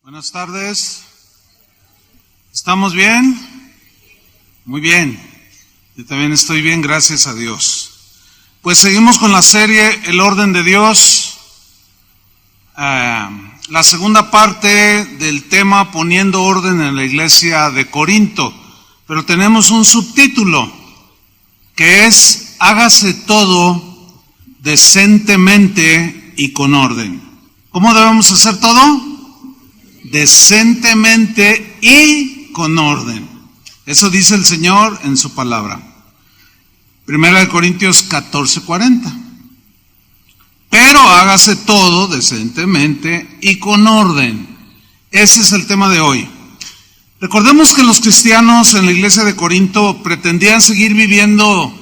Buenas tardes. ¿Estamos bien? Muy bien. Yo también estoy bien, gracias a Dios. Pues seguimos con la serie El orden de Dios. La segunda parte del tema poniendo orden en la iglesia de Corinto. Pero tenemos un subtítulo que es hágase todo decentemente y con orden. ¿Cómo debemos hacer todo? Decentemente y con orden. Eso dice el Señor en su palabra. 1 Corintios 14:40. Pero hágase todo decentemente y con orden. Ese es el tema de hoy. Recordemos que los cristianos en la iglesia de Corinto pretendían seguir viviendo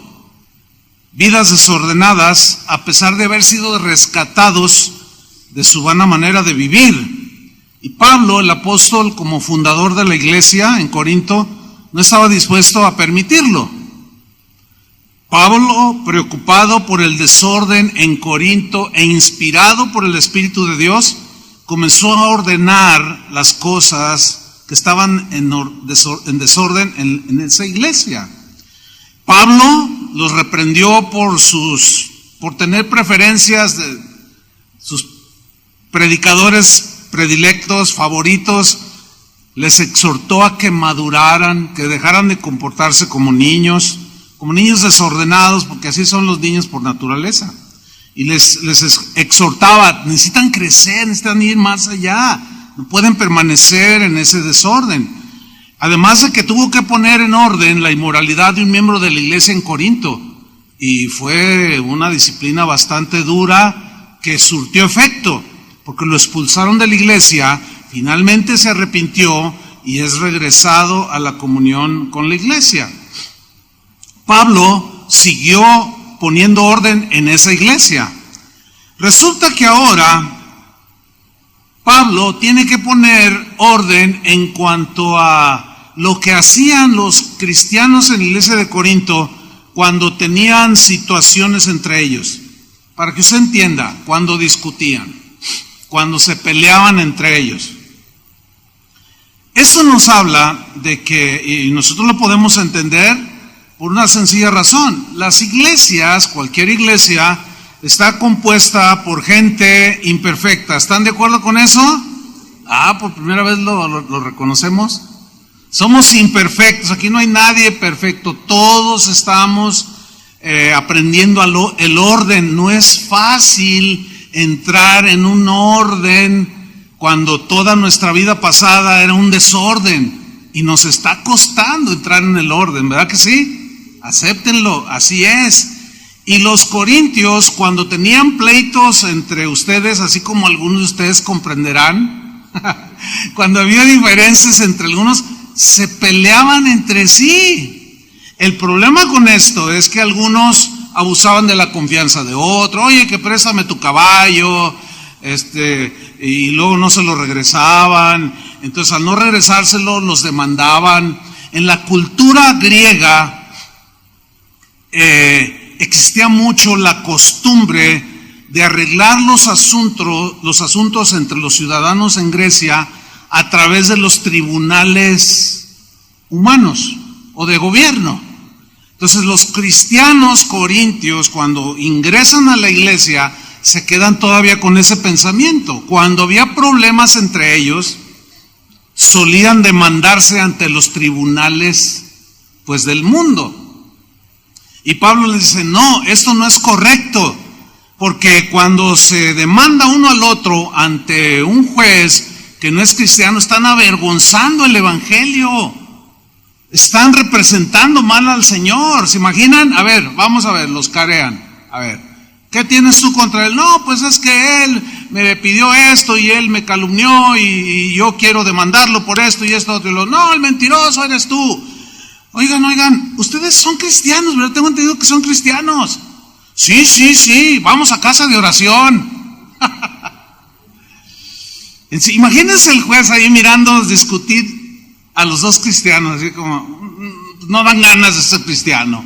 vidas desordenadas a pesar de haber sido rescatados de su vana manera de vivir. Y Pablo, el apóstol, como fundador de la iglesia en Corinto, no estaba dispuesto a permitirlo. Pablo, preocupado por el desorden en Corinto e inspirado por el Espíritu de Dios, comenzó a ordenar las cosas que estaban en desorden en esa iglesia. Pablo los reprendió por tener preferencias de sus predicadores predilectos, favoritos. Les exhortó a que maduraran, que dejaran de comportarse como niños desordenados, porque así son los niños por naturaleza. Y les exhortaba, necesitan crecer, necesitan ir más allá, no pueden permanecer en ese desorden. Además de que tuvo que poner en orden la inmoralidad de un miembro de la iglesia en Corinto, y fue una disciplina bastante dura que surtió efecto, porque lo expulsaron de la iglesia, finalmente se arrepintió y es regresado a la comunión con la iglesia. Pablo siguió poniendo orden en esa iglesia. Resulta que ahora Pablo tiene que poner orden en cuanto a lo que hacían los cristianos en la iglesia de Corinto cuando tenían situaciones entre ellos. Para que usted entienda, cuando discutían, cuando se peleaban entre ellos. Eso nos habla de que, y nosotros lo podemos entender por una sencilla razón, las iglesias, cualquier iglesia, está compuesta por gente imperfecta. ¿Están de acuerdo con eso? Por primera vez lo reconocemos. Somos imperfectos, aquí no hay nadie perfecto, todos estamos aprendiendo el orden. No es fácil entrar en un orden cuando toda nuestra vida pasada era un desorden y nos está costando entrar en el orden, ¿verdad que sí? Acéptenlo, así es. Y los corintios, cuando tenían pleitos entre ustedes, así como algunos de ustedes comprenderán, cuando había diferencias entre algunos, se peleaban entre sí. El problema con esto es que algunos abusaban de la confianza de otro. Oye, que préstame tu caballo, y luego no se lo regresaban. Entonces, al no regresárselo, los demandaban. En la cultura griega existía mucho la costumbre de arreglar los asuntos entre los ciudadanos en Grecia a través de los tribunales humanos o de gobierno. Entonces los cristianos corintios, cuando ingresan a la iglesia, se quedan todavía con ese pensamiento. Cuando había problemas entre ellos, solían demandarse ante los tribunales del mundo. Y Pablo les dice, no, esto no es correcto, porque cuando se demanda uno al otro ante un juez que no es cristiano, están avergonzando el evangelio. Están representando mal al Señor. ¿Se imaginan? A ver, vamos a ver, los carean. A ver, ¿qué tienes tú contra él? No, pues es que él me pidió esto y él me calumnió y yo quiero demandarlo por esto y esto otro. Y no, el mentiroso eres tú. Oigan, ustedes son cristianos, ¿verdad? Tengo entendido que son cristianos. Sí, vamos a casa de oración. Imagínense el juez ahí mirándonos discutir a los dos cristianos, así como, no dan ganas de ser cristiano.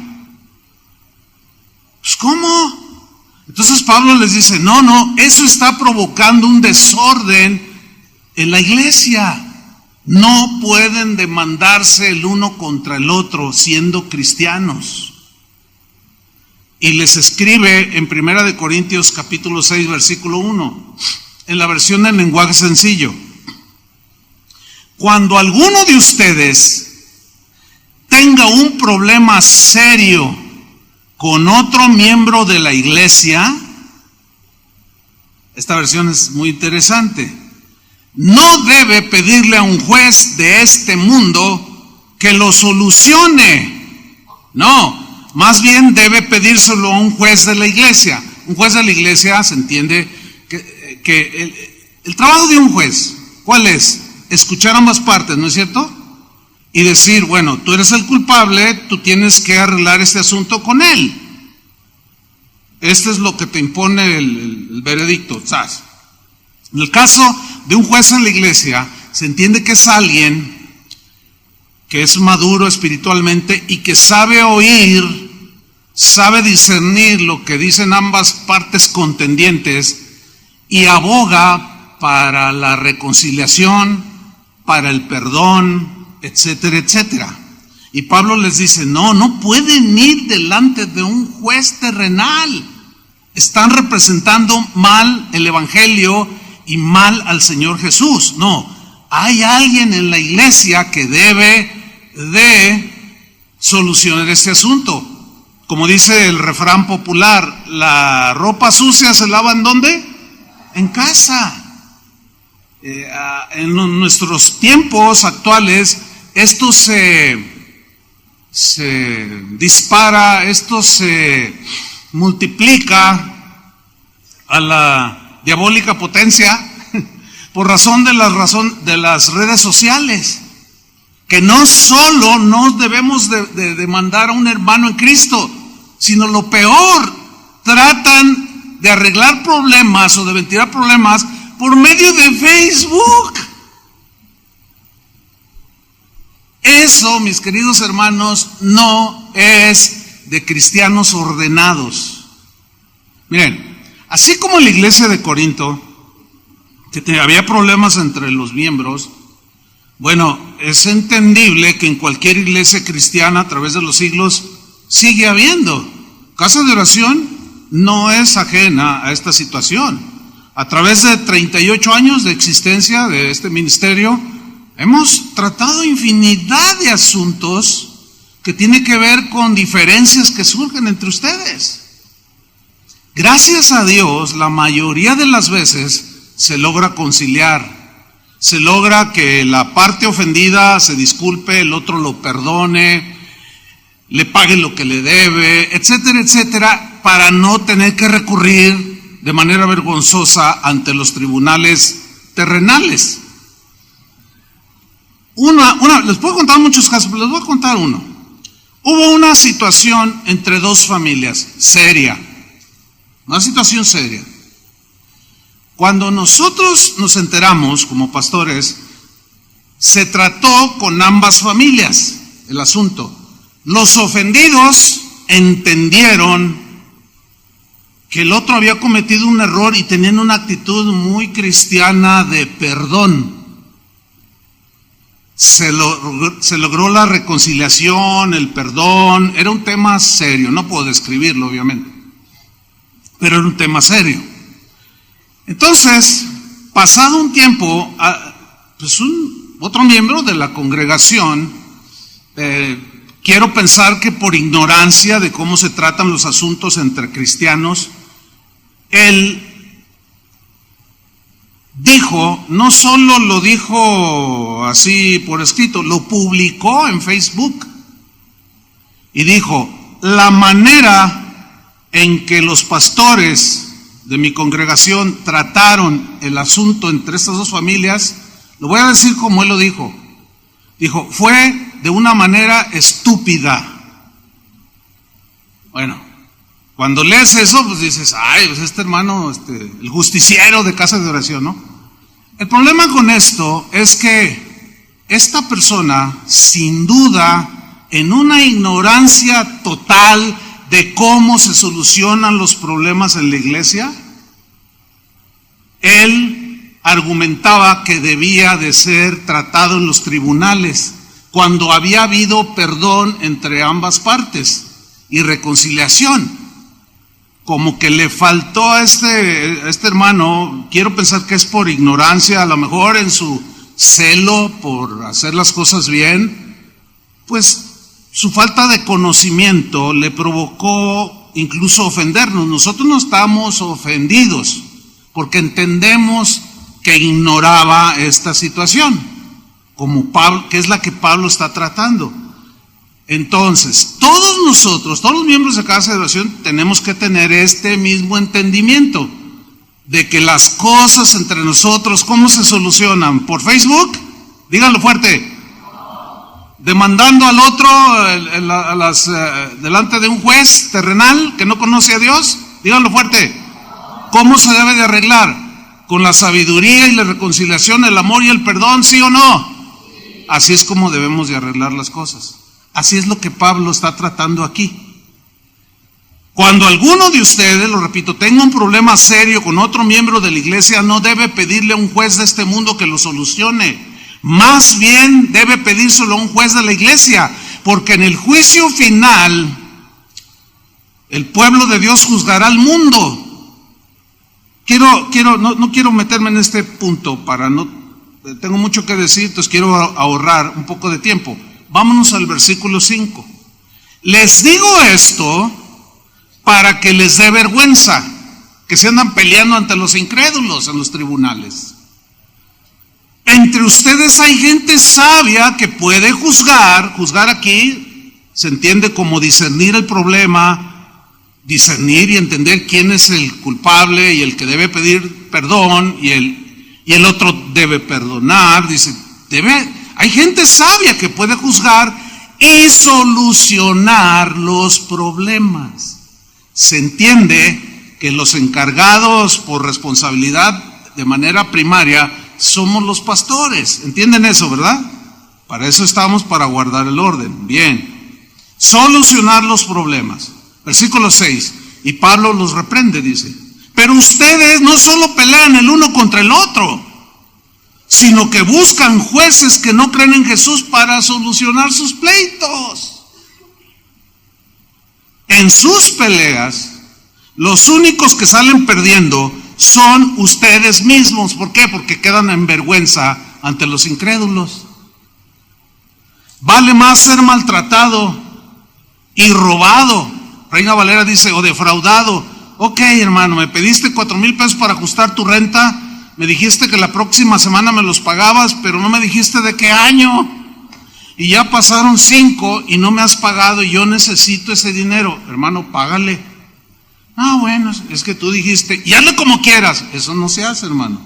Pues, ¿cómo? Entonces Pablo les dice, no, eso está provocando un desorden en la iglesia. No pueden demandarse el uno contra el otro siendo cristianos. Y les escribe en 1 Corintios capítulo 6, versículo 1, en la versión en lenguaje sencillo: cuando alguno de ustedes tenga un problema serio con otro miembro de la iglesia, esta versión es muy interesante, no debe pedirle a un juez de este mundo que lo solucione. No, más bien debe pedírselo a un juez de la iglesia. Un juez de la iglesia, se entiende que el trabajo de un juez, ¿cuál es? Escuchar ambas partes, ¿no es cierto? Y decir, bueno, tú eres el culpable, tú tienes que arreglar este asunto con él. Este es lo que te impone el veredicto, ¿sabes? En el caso de un juez en la iglesia, se entiende que es alguien que es maduro espiritualmente y que sabe oír, sabe discernir lo que dicen ambas partes contendientes y aboga para la reconciliación, para el perdón, etcétera, etcétera. Y Pablo les dice, no pueden ir delante de un juez terrenal. Están representando mal el evangelio y mal al Señor Jesús. No, hay alguien en la iglesia que debe de solucionar este asunto. Como dice el refrán popular, la ropa sucia se lava ¿en dónde? En casa. En nuestros tiempos actuales esto se dispara, esto se multiplica a la diabólica potencia por razón de las redes sociales, que no solo nos debemos de demandar a un hermano en Cristo, sino lo peor, tratan de arreglar problemas o de ventilar problemas por medio de Facebook. Eso, mis queridos hermanos, no es de cristianos ordenados. Miren, así como en la iglesia de Corinto, que había problemas entre los miembros, bueno, es entendible que en cualquier iglesia cristiana a través de los siglos sigue habiendo. Casa de Oración no es ajena a esta situación. A través de 38 años de existencia de este ministerio, hemos tratado infinidad de asuntos que tienen que ver con diferencias que surgen entre ustedes. Gracias a Dios, la mayoría de las veces se logra conciliar, se logra que la parte ofendida se disculpe, el otro lo perdone, le pague lo que le debe, etcétera, etcétera, para no tener que recurrir de manera vergonzosa ante los tribunales terrenales. Les puedo contar muchos casos, pero les voy a contar uno. Hubo una situación entre dos familias, seria, una situación seria. Cuando nosotros nos enteramos como pastores, se trató con ambas familias el asunto. Los ofendidos entendieron que el otro había cometido un error y tenían una actitud muy cristiana de perdón. Se logró la reconciliación, el perdón. Era un tema serio, no puedo describirlo obviamente, pero era un tema serio. Entonces, pasado un tiempo, pues otro miembro de la congregación, quiero pensar que por ignorancia de cómo se tratan los asuntos entre cristianos, él dijo, no solo lo dijo así por escrito, lo publicó en Facebook y dijo, la manera en que los pastores de mi congregación trataron el asunto entre estas dos familias, lo voy a decir como él lo dijo. Dijo, fue de una manera estúpida. Bueno, cuando lees eso, pues dices, ay, pues este hermano, el justiciero de Casa de Oración, ¿no? El problema con esto es que esta persona, sin duda, en una ignorancia total de cómo se solucionan los problemas en la iglesia, él argumentaba que debía de ser tratado en los tribunales, cuando había habido perdón entre ambas partes y reconciliación. Como que le faltó a este hermano, quiero pensar que es por ignorancia, a lo mejor en su celo por hacer las cosas bien, pues su falta de conocimiento le provocó incluso ofendernos. Nosotros no estamos ofendidos porque entendemos que ignoraba esta situación, como Pablo, que es la que Pablo está tratando. Entonces, todos nosotros, todos los miembros de Casa de Oración, tenemos que tener este mismo entendimiento de que las cosas entre nosotros, ¿cómo se solucionan? ¿Por Facebook? Díganlo fuerte. Demandando al otro delante de un juez terrenal que no conoce a Dios. Díganlo fuerte. ¿Cómo se debe de arreglar? ¿Con la sabiduría y la reconciliación, el amor y el perdón, sí o no? Así es como debemos de arreglar las cosas. Así es lo que Pablo está tratando aquí. Cuando alguno de ustedes, lo repito, tenga un problema serio con otro miembro de la iglesia, no debe pedirle a un juez de este mundo que lo solucione. Más bien debe pedírselo a un juez de la iglesia, porque en el juicio final, el pueblo de Dios juzgará al mundo. No quiero meterme en este punto tengo mucho que decir, entonces quiero ahorrar un poco de tiempo. Vámonos al versículo 5. Les digo esto para que les dé vergüenza, que se andan peleando ante los incrédulos en los tribunales. Entre ustedes hay gente sabia que puede juzgar. Juzgar aquí se entiende como discernir el problema, discernir y entender quién es el culpable y el que debe pedir perdón y el otro debe perdonar. Hay gente sabia que puede juzgar y solucionar los problemas. Se entiende que los encargados por responsabilidad de manera primaria somos los pastores. ¿Entienden eso, verdad? Para eso estamos, para guardar el orden. Bien. Solucionar los problemas. Versículo 6. Y Pablo los reprende, dice: pero ustedes no solo pelean el uno contra el otro, sino que buscan jueces que no creen en Jesús para solucionar sus pleitos. En sus peleas, los únicos que salen perdiendo son ustedes mismos. ¿Por qué? Porque quedan en vergüenza ante los incrédulos. Vale más ser maltratado y robado, Reina Valera dice, o defraudado. Ok, hermano, me pediste 4,000 pesos para ajustar tu renta, me dijiste que la próxima semana me los pagabas, pero no me dijiste de qué año. Y ya pasaron 5 y no me has pagado y yo necesito ese dinero. Hermano, págale. Ah, bueno, es que tú dijiste, y hazle como quieras. Eso no se hace, hermano.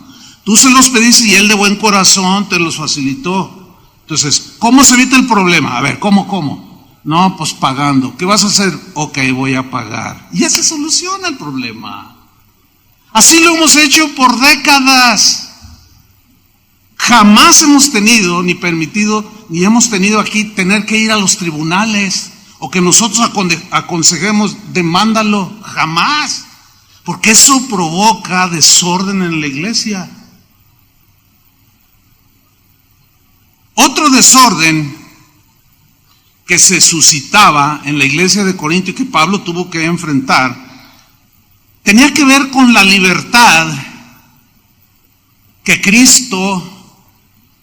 Tú se los pediste y él de buen corazón te los facilitó. Entonces, ¿cómo se evita el problema? A ver, ¿cómo? No, pues pagando. ¿Qué vas a hacer? Ok, voy a pagar. Y ya se soluciona el problema. Así lo hemos hecho por décadas. Jamás hemos tenido, ni permitido, ni hemos tenido aquí tener que ir a los tribunales o que nosotros aconsejemos, demándalo. Jamás. Porque eso provoca desorden en la iglesia. Otro desorden que se suscitaba en la iglesia de Corinto y que Pablo tuvo que enfrentar, tenía que ver con la libertad que Cristo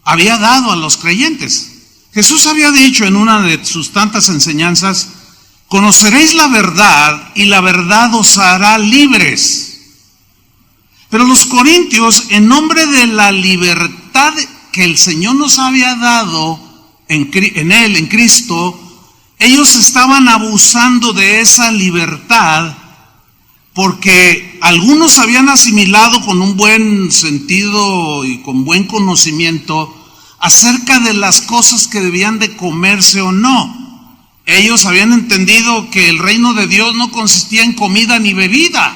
había dado a los creyentes. Jesús había dicho en una de sus tantas enseñanzas: conoceréis la verdad y la verdad os hará libres. Pero los corintios, en nombre de la libertad que el Señor nos había dado en Él, en Cristo, ellos estaban abusando de esa libertad porque algunos habían asimilado con un buen sentido y con buen conocimiento acerca de las cosas que debían de comerse o no. Ellos habían entendido que el reino de Dios no consistía en comida ni bebida,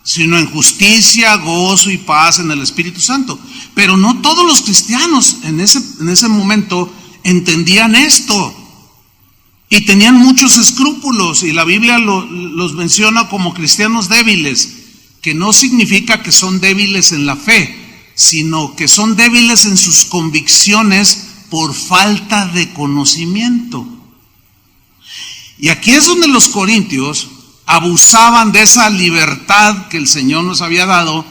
sino en justicia, gozo y paz en el Espíritu Santo. Pero no todos los cristianos en ese momento entendían esto y tenían muchos escrúpulos, y la Biblia los menciona como cristianos débiles, que no significa que son débiles en la fe, sino que son débiles en sus convicciones por falta de conocimiento. Y aquí es donde los corintios abusaban de esa libertad que el Señor nos había dado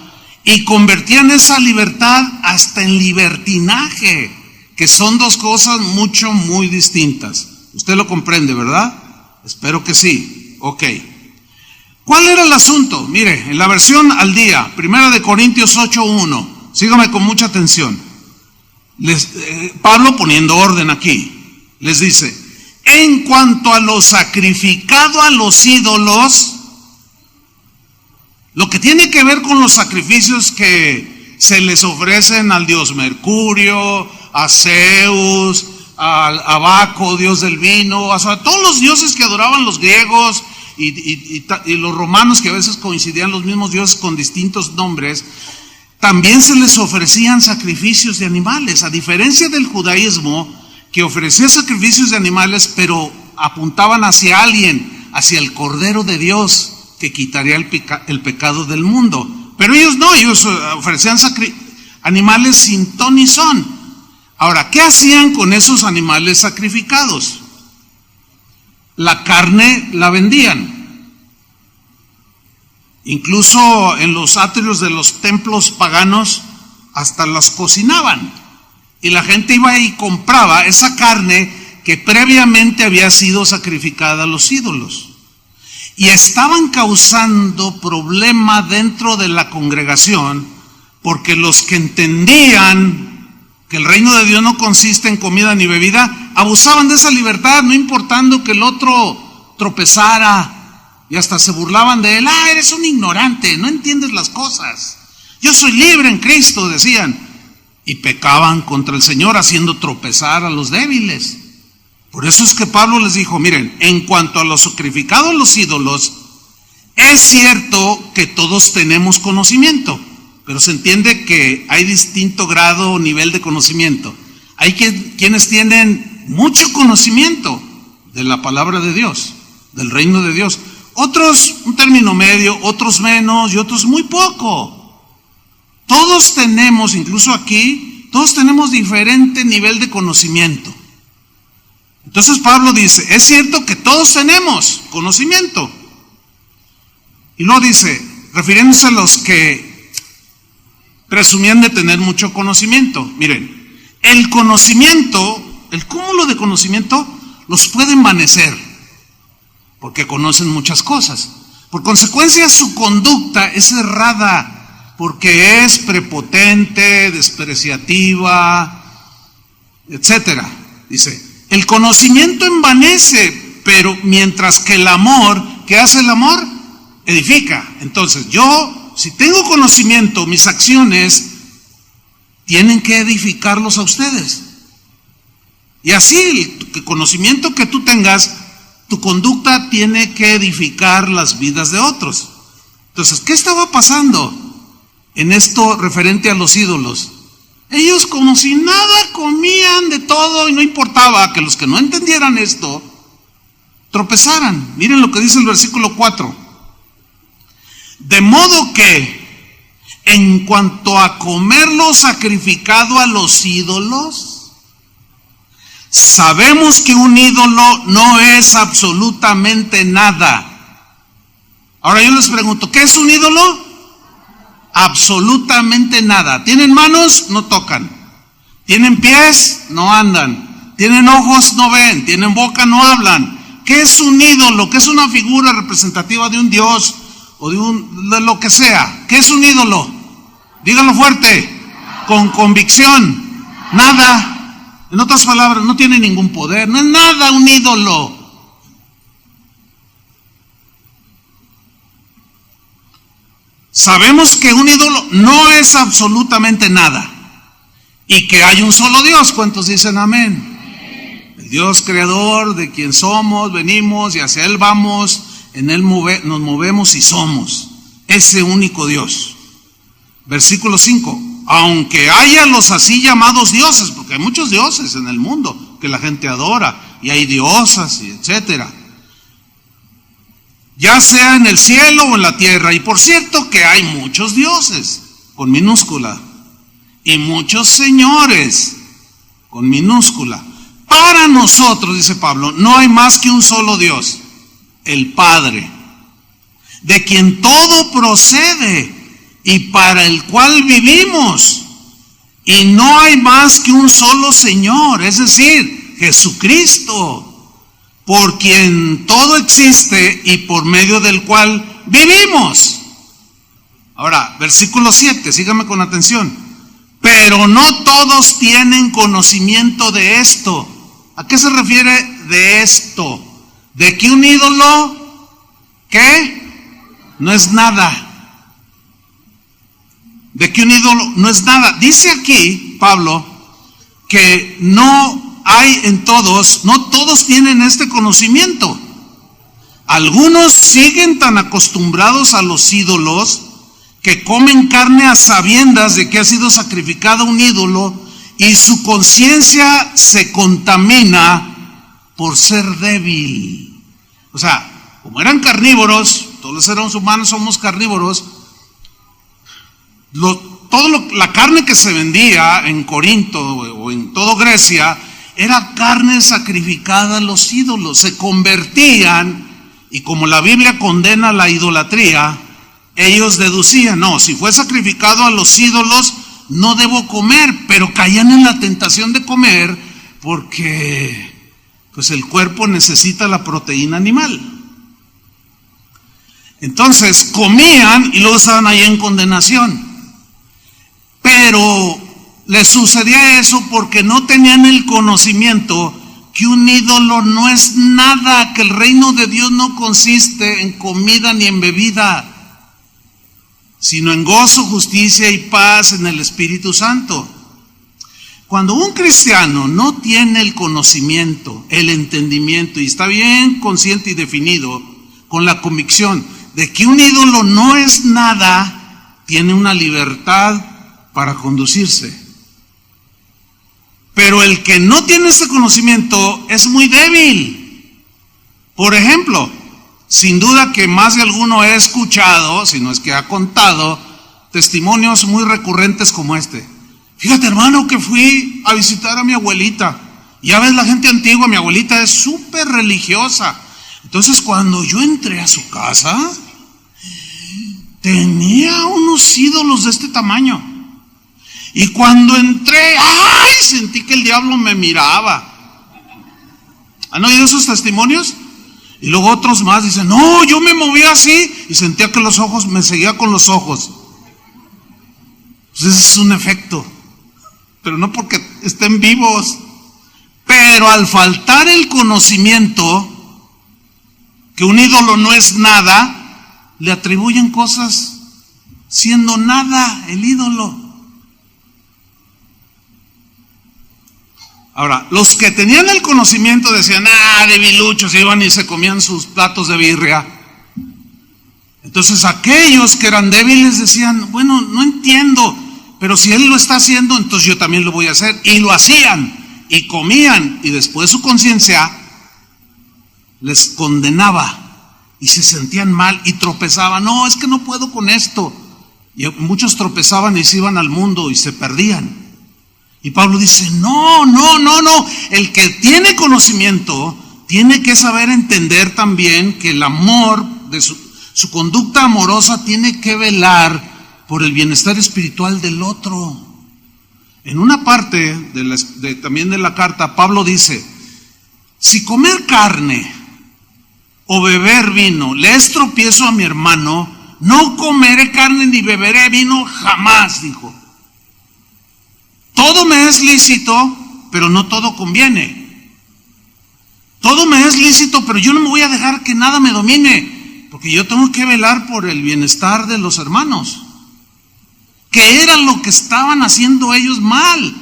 y convertían esa libertad hasta en libertinaje, que son dos cosas muy distintas. Usted lo comprende, ¿verdad? Espero que sí. Ok. ¿Cuál era el asunto? Mire, en la versión al día, 1 Corintios 8:1, sígame con mucha atención. Pablo poniendo orden aquí, les dice: en cuanto a lo sacrificado a los ídolos, lo que tiene que ver con los sacrificios que se les ofrecen al dios Mercurio, a Zeus, a Baco, dios del vino, o sea, todos los dioses que adoraban los griegos y los romanos, que a veces coincidían los mismos dioses con distintos nombres, también se les ofrecían sacrificios de animales, a diferencia del judaísmo, que ofrecía sacrificios de animales, pero apuntaban hacia alguien, hacia el Cordero de Dios, que quitaría el pecado del mundo. Pero ellos no, ellos ofrecían animales sin ton ni son. Ahora, ¿qué hacían con esos animales sacrificados? La carne la vendían. Incluso en los atrios de los templos paganos hasta las cocinaban. Y la gente iba y compraba esa carne que previamente había sido sacrificada a los ídolos. Y estaban causando problema dentro de la congregación, porque los que entendían que el reino de Dios no consiste en comida ni bebida, abusaban de esa libertad, no importando que el otro tropezara, y hasta se burlaban de él. Eres un ignorante, no entiendes las cosas. Yo soy libre en Cristo, decían. Y pecaban contra el Señor, haciendo tropezar a los débiles. Por eso es que Pablo les dijo: miren, en cuanto a lo sacrificado a los ídolos, es cierto que todos tenemos conocimiento, pero se entiende que hay distinto grado o nivel de conocimiento. Hay quienes tienen mucho conocimiento de la palabra de Dios, del reino de Dios. Otros un término medio, otros menos y otros muy poco. Todos tenemos, incluso aquí, todos tenemos diferente nivel de conocimiento. Entonces Pablo dice: es cierto que todos tenemos conocimiento. Y luego dice, refiriéndose a los que presumían de tener mucho conocimiento: miren, el conocimiento, el cúmulo de conocimiento los puede envanecer, porque conocen muchas cosas. Por consecuencia, su conducta es errada, porque es prepotente, despreciativa, etcétera. Dice, el conocimiento envanece, pero mientras que el amor, ¿qué hace el amor? Edifica. Entonces, yo, si tengo conocimiento, mis acciones tienen que edificarlos a ustedes. Y así, el conocimiento que tú tengas, tu conducta tiene que edificar las vidas de otros. Entonces, ¿qué estaba pasando en esto referente a los ídolos? Ellos, como si nada, comían de todo y no importaba que los que no entendieran esto tropezaran. Miren lo que dice el versículo 4. De modo que, en cuanto a comer lo sacrificado a los ídolos, sabemos que un ídolo no es absolutamente nada. Ahora yo les pregunto, ¿qué es un ídolo? Absolutamente nada. ¿Tienen manos? No tocan. ¿Tienen pies? No andan. ¿Tienen ojos? No ven. ¿Tienen boca? No hablan. ¿Qué es un ídolo? ¿Qué es una figura representativa de un dios o de lo que sea? ¿Qué es un ídolo? Díganlo fuerte, con convicción. Nada. En otras palabras, no tiene ningún poder. No es nada un ídolo. Sabemos que un ídolo no es absolutamente nada y que hay un solo Dios. ¿Cuántos dicen amén? El Dios creador, de quien somos, venimos y hacia Él vamos, en Él nos movemos y somos ese único Dios. Versículo 5. Aunque haya los así llamados dioses, porque hay muchos dioses en el mundo que la gente adora, y hay diosas y etcétera, ya sea en el cielo o en la tierra. Y por cierto que hay muchos dioses, con minúscula. y muchos señores, con minúscula. Para nosotros, dice Pablo, no hay más que un solo Dios, el Padre, de quien todo procede y para el cual vivimos. Y no hay más que un solo Señor, es decir, Jesucristo, por quien todo existe y por medio del cual vivimos. Ahora, versículo 7, síganme con atención. Pero no todos tienen conocimiento de esto. ¿A qué se refiere de esto? De que un ídolo, ¿qué? No es nada. De que un ídolo no es nada. Dice aquí Pablo que no hay en todos, no todos tienen este conocimiento. Algunos siguen tan acostumbrados a los ídolos que comen carne a sabiendas de que ha sido sacrificado un ídolo y su conciencia se contamina por ser débil. O sea, como eran carnívoros, todos los seres humanos somos carnívoros, la carne que se vendía en Corinto o en toda Grecia era carne sacrificada a los ídolos. Se convertían, y como la Biblia condena la idolatría, ellos deducían, no, si fue sacrificado a los ídolos, no debo comer, pero caían en la tentación de comer porque pues el cuerpo necesita la proteína animal. Entonces comían y luego estaban ahí en condenación. Pero les sucedía eso porque no tenían el conocimiento que un ídolo no es nada, que el reino de Dios no consiste en comida ni en bebida, sino en gozo, justicia y paz en el Espíritu Santo. Cuando un cristiano no tiene el conocimiento, el entendimiento, y está bien consciente y definido con la convicción de que un ídolo no es nada, tiene una libertad para conducirse. Pero el que no tiene ese conocimiento es muy débil. Por ejemplo, sin duda que más de alguno he escuchado, si no es que ha contado, testimonios muy recurrentes como este. Fíjate, hermano, que fui a visitar a mi abuelita. Ya ves, la gente antigua, mi abuelita es súper religiosa. Entonces, cuando yo entré a su casa, tenía unos ídolos de este tamaño. Y cuando entré, ¡ay! Sentí que el diablo me miraba. ¿Han oído esos testimonios? Y luego otros más dicen, no, yo me movía así y sentía que los ojos, me seguía con los ojos. Pues ese es un efecto, pero no porque estén vivos. Pero al faltar el conocimiento, que un ídolo no es nada, le atribuyen cosas siendo nada el ídolo. Ahora, los que tenían el conocimiento decían, debiluchos, iban y se comían sus platos de birria. Entonces aquellos que eran débiles decían, bueno, no entiendo, pero si él lo está haciendo, entonces yo también lo voy a hacer. Y lo hacían, y comían, y después su conciencia les condenaba, y se sentían mal, y tropezaban, no, es que no puedo con esto. Y muchos tropezaban y se iban al mundo, y se perdían. Y Pablo dice, no, el que tiene conocimiento tiene que saber entender también que el amor, de su conducta amorosa tiene que velar por el bienestar espiritual del otro. En una parte también de la carta, Pablo dice, si comer carne o beber vino le es tropiezo a mi hermano, no comeré carne ni beberé vino jamás, dijo. Todo me es lícito, pero no todo conviene. Todo me es lícito, pero yo no me voy a dejar que nada me domine, porque yo tengo que velar por el bienestar de los hermanos. ¿Qué era lo que estaban haciendo ellos mal?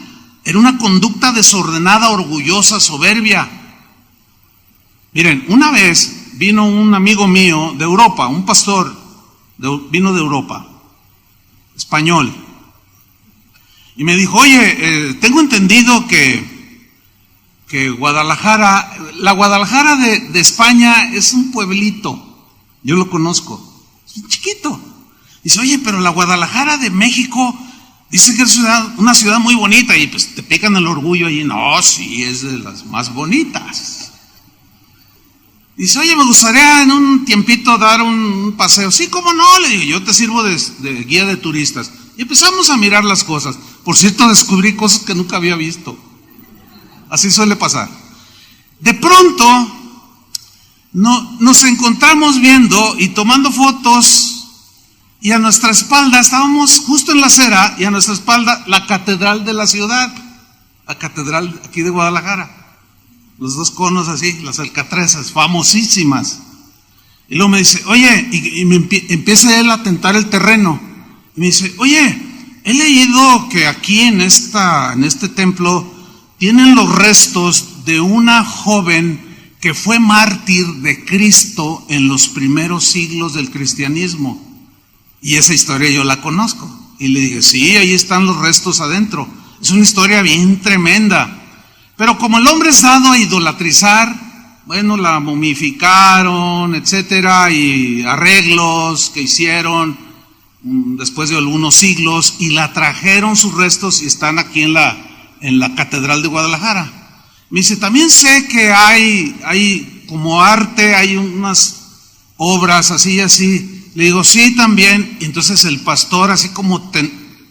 Era una conducta desordenada, orgullosa, soberbia. Miren, una vez vino un amigo mío de Europa, un pastor, vino de Europa, español. Y me dijo, oye, tengo entendido que Guadalajara, la Guadalajara de España es un pueblito, yo lo conozco, es chiquito. Dice, oye, pero la Guadalajara de México Dice que es una ciudad muy bonita y pues te pican el orgullo allí. No, sí, es de las más bonitas. Dice, oye, me gustaría en un tiempito dar un paseo. Sí, ¿cómo no? Le digo, yo te sirvo de guía de turistas. Y empezamos a mirar las cosas. Por cierto, descubrí cosas que nunca había visto. Así suele pasar. De pronto, nos encontramos viendo y tomando fotos, y a nuestra espalda, estábamos justo en la acera, y a nuestra espalda la catedral de la ciudad, la catedral aquí de Guadalajara. Los dos conos así, las alcatrazas, famosísimas. Y luego me dice, oye, y empieza él a tentar el terreno. Y me dice, oye, he leído que aquí en este templo tienen los restos de una joven que fue mártir de Cristo en los primeros siglos del cristianismo. Y esa historia yo la conozco. Y le dije, sí, ahí están los restos adentro. Es una historia bien tremenda. Pero como el hombre es dado a idolatrizar, bueno, la momificaron, etcétera, y arreglos que hicieron después de algunos siglos, y la trajeron sus restos y están aquí en la Catedral de Guadalajara. Me dice, también sé que hay como arte, hay unas obras así y así. Le digo, sí, también. Y entonces el pastor, así como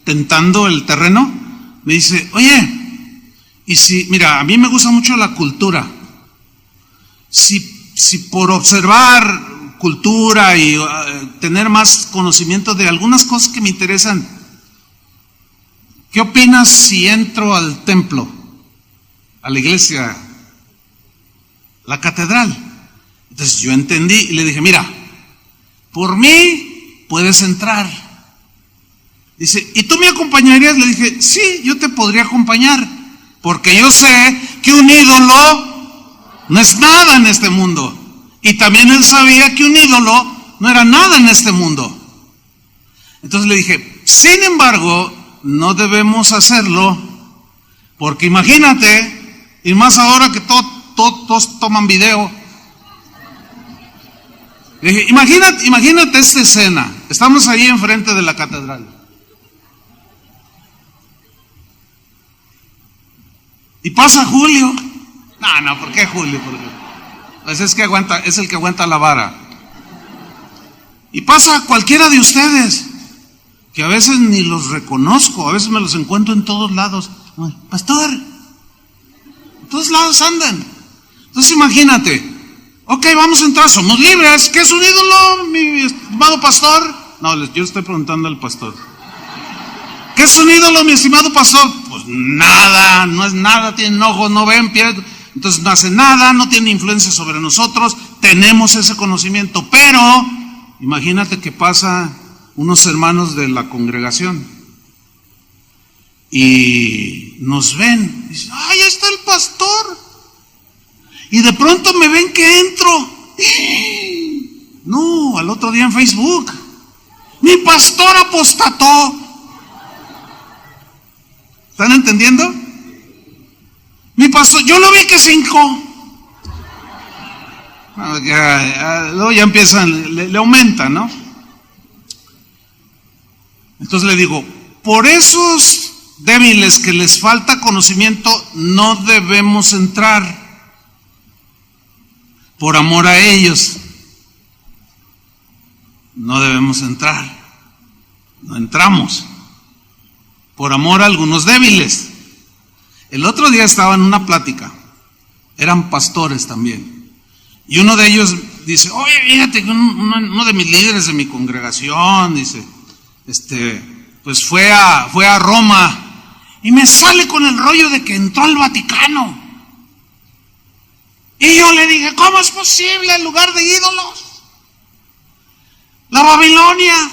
tentando el terreno, me dice, oye, y si, mira, a mí me gusta mucho la cultura. Si por observar cultura y tener más conocimiento de algunas cosas que me interesan, ¿qué opinas si entro al templo, a la iglesia, la catedral? Entonces yo entendí y le dije, mira, por mí puedes entrar. Dice, ¿y tú me acompañarías? Le dije, sí, yo te podría acompañar, porque yo sé que un ídolo no es nada en este mundo. Y también él sabía que un ídolo no era nada en este mundo. Entonces le dije, sin embargo, no debemos hacerlo, porque imagínate, y más ahora que todos toman video. Le dije, imagínate esta escena. Estamos ahí enfrente de la catedral. Y pasa Julio. No, ¿por qué Julio? Pues es el que aguanta la vara. Y pasa cualquiera de ustedes, que a veces ni los reconozco, a veces me los encuentro en todos lados. Pastor, en todos lados andan. Entonces imagínate, ok, vamos a entrar, somos libres. ¿Qué es un ídolo, mi estimado pastor? No, yo estoy preguntando al pastor. ¿Qué es un ídolo, mi estimado pastor? Pues nada, no es nada, tienen ojos, no ven, pies, entonces no hace nada, no tiene influencia sobre nosotros, tenemos ese conocimiento, pero imagínate que pasa unos hermanos de la congregación y nos ven, y dicen, ¡ay, ahí está el pastor! Y de pronto me ven que entro. No, al otro día en Facebook, mi pastor apostató. ¿Están entendiendo? Mi pastor, yo lo vi que 5. Luego ya empiezan, le aumentan, ¿no? Entonces le digo, por esos débiles que les falta conocimiento, no debemos entrar. Por amor a ellos, no debemos entrar. No entramos. Por amor a algunos débiles. El otro día estaba en una plática, eran pastores también, y uno de ellos dice, oye, fíjate que uno de mis líderes de mi congregación, dice, pues fue a Roma, y me sale con el rollo de que entró al Vaticano. Y yo le dije, ¿cómo es posible en lugar de ídolos? La Babilonia,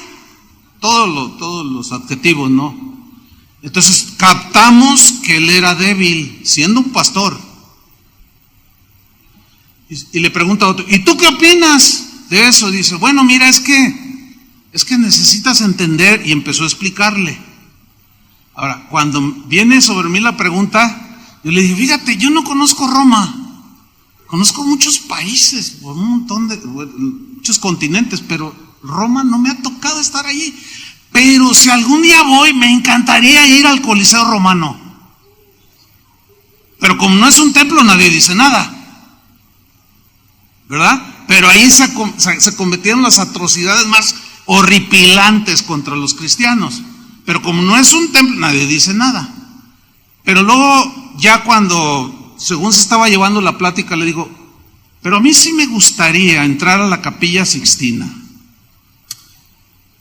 todos los adjetivos, ¿no? Entonces captamos que él era débil, siendo un pastor. Y le pregunta a otro, ¿y tú qué opinas de eso? Dice, bueno, mira, es que necesitas entender, y empezó a explicarle. Ahora, cuando viene sobre mí la pregunta, yo le dije, fíjate, yo no conozco Roma. Conozco muchos países, muchos continentes, pero Roma no me ha tocado estar allí. Pero si algún día voy, me encantaría ir al Coliseo Romano. Pero como no es un templo, nadie dice nada, ¿verdad? Pero ahí se cometieron las atrocidades más horripilantes contra los cristianos. Pero como no es un templo, nadie dice nada. Pero luego, ya cuando, según se estaba llevando la plática, le digo, pero a mí sí me gustaría entrar a la Capilla Sixtina.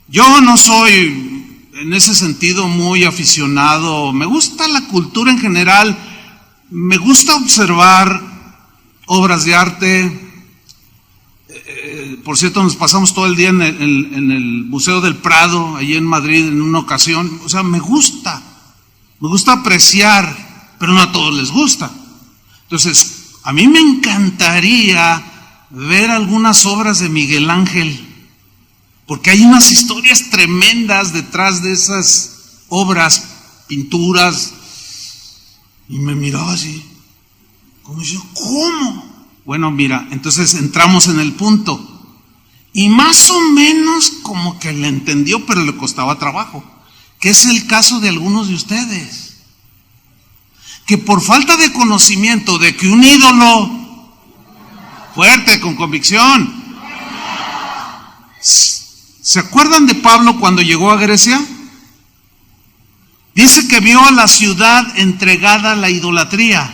Yo no soy, en ese sentido, muy aficionado. Me gusta la cultura en general. Me gusta observar obras de arte. Por cierto, nos pasamos todo el día en el Museo del Prado, allí en Madrid, en una ocasión. O sea, me gusta apreciar, pero no a todos les gusta. Entonces, a mí me encantaría ver algunas obras de Miguel Ángel, porque hay unas historias tremendas detrás de esas obras, pinturas. Y me miraba así, como diciendo, ¿cómo? Bueno, mira, entonces entramos en el punto. Y más o menos como que le entendió, pero le costaba trabajo. Que es el caso de algunos de ustedes. Que por falta de conocimiento de que un ídolo, fuerte, con convicción. ¿Se acuerdan de Pablo cuando llegó a Grecia? Dice que vio a la ciudad entregada a la idolatría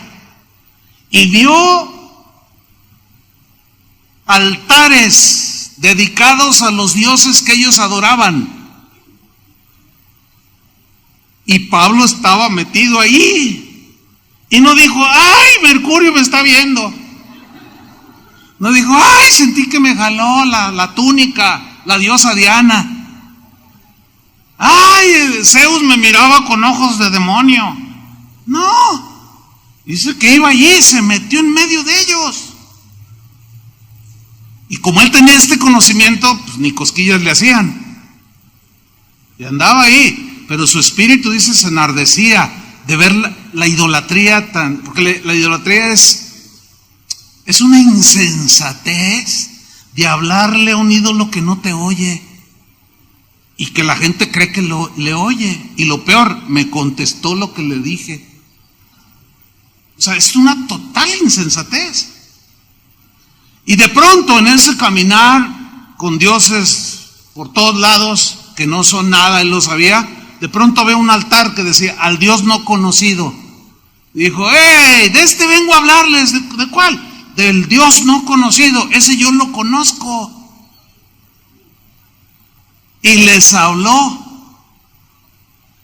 y vio altares dedicados a los dioses que ellos adoraban. Y Pablo estaba metido ahí y no dijo, ¡ay, Mercurio me está viendo! No dijo, ¡ay, sentí que me jaló la túnica, la diosa Diana! ¡Ay, Zeus me miraba con ojos de demonio! No, dice que iba allí, se metió en medio de ellos. Y como él tenía este conocimiento, pues ni cosquillas le hacían. Y andaba ahí, pero su espíritu, dice, se enardecía de ver la idolatría porque la idolatría es una insensatez de hablarle a un ídolo que no te oye. Y que la gente cree que le oye. Y lo peor, me contestó lo que le dije. O sea, es una total insensatez. Y de pronto en ese caminar con dioses por todos lados, que no son nada, él lo sabía, de pronto ve un altar que decía, al Dios no conocido. Y dijo, ¡hey! De este vengo a hablarles. ¿De cuál? Del Dios no conocido. Ese yo lo conozco. Y les habló.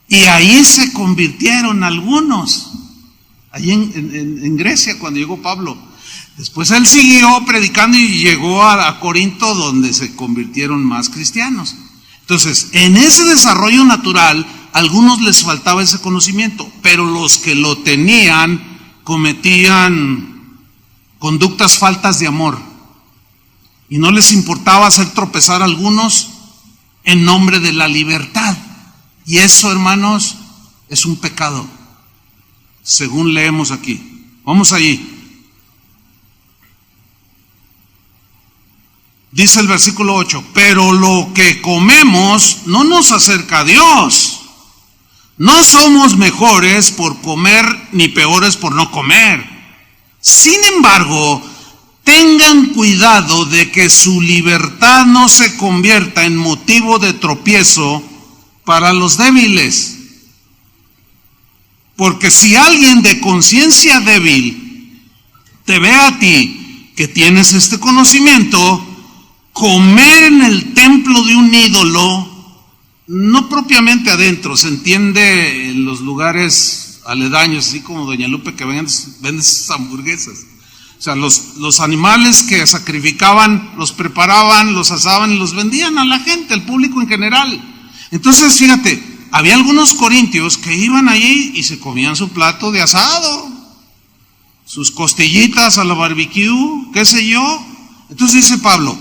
Y ahí se convirtieron algunos. Allí en Grecia, cuando llegó Pablo. Después él siguió predicando y llegó a Corinto, donde se convirtieron más cristianos. Entonces, en ese desarrollo natural, a algunos les faltaba ese conocimiento, pero los que lo tenían cometían conductas faltas de amor. Y no les importaba hacer tropezar a algunos en nombre de la libertad. Y eso, hermanos, es un pecado, según leemos aquí. Vamos allí. Dice el versículo 8, pero lo que comemos no nos acerca a Dios. No somos mejores por comer ni peores por no comer. Sin embargo, tengan cuidado de que su libertad no se convierta en motivo de tropiezo para los débiles. Porque si alguien de conciencia débil te ve a ti que tienes este conocimiento, comer en el templo de un ídolo, no propiamente adentro, se entiende en los lugares aledaños, así como Doña Lupe que vende esas hamburguesas. O sea, los animales que sacrificaban, los preparaban, los asaban y los vendían a la gente, al público en general. Entonces, fíjate, había algunos corintios que iban allí y se comían su plato de asado, sus costillitas a la barbecue, qué sé yo. Entonces dice Pablo,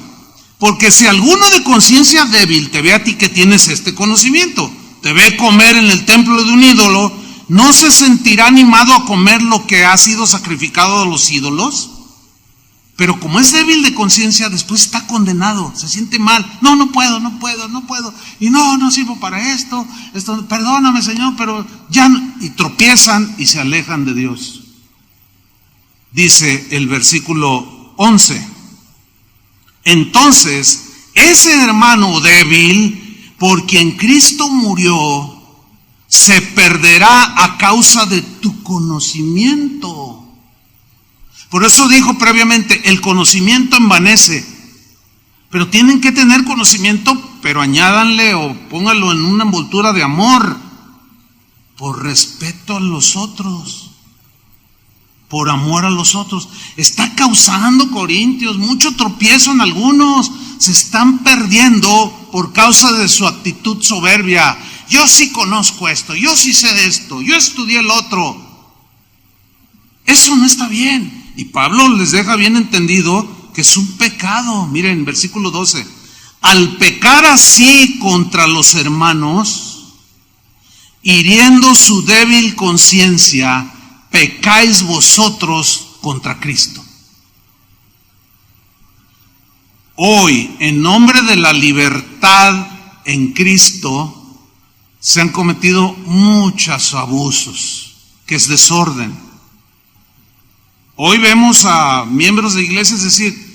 porque si alguno de conciencia débil te ve a ti que tienes este conocimiento, te ve comer en el templo de un ídolo, ¿no se sentirá animado a comer lo que ha sido sacrificado a los ídolos? Pero como es débil de conciencia, después está condenado, se siente mal. No puedo. Y no sirvo para esto, perdóname, Señor, pero ya no. Y tropiezan y se alejan de Dios. Dice el versículo 11. Entonces, ese hermano débil, por quien Cristo murió, se perderá a causa de tu conocimiento. Por eso dijo previamente, el conocimiento envanece. Pero tienen que tener conocimiento, pero añádanle o pónganlo en una envoltura de amor, por respeto a los otros, por amor a los otros. Está causando, Corintios, mucho tropiezo en algunos. Se están perdiendo por causa de su actitud soberbia. Yo sí conozco esto, yo sí sé de esto, yo estudié el otro. Eso no está bien. Y Pablo les deja bien entendido que es un pecado. Miren, versículo 12. Al pecar así contra los hermanos, hiriendo su débil conciencia, pecáis vosotros contra Cristo. Hoy, en nombre de la libertad en Cristo, se han cometido muchos abusos, que es desorden. Hoy vemos a miembros de iglesias decir,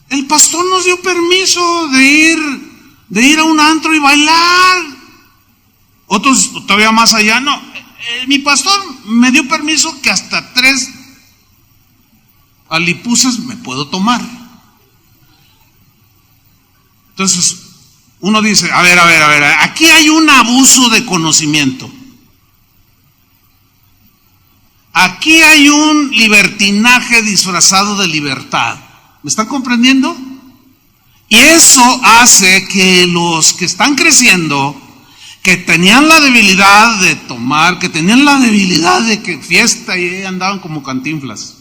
el pastor nos dio permiso de ir a un antro y bailar. Otros todavía más allá, no, mi pastor me dio permiso que hasta 3 alipuses me puedo tomar. Entonces, uno dice, a ver, aquí hay un abuso de conocimiento. Aquí hay un libertinaje disfrazado de libertad. ¿Me están comprendiendo? Y eso hace que los que están creciendo, que tenían la debilidad de tomar, que tenían la debilidad de que fiesta y andaban como Cantinflas,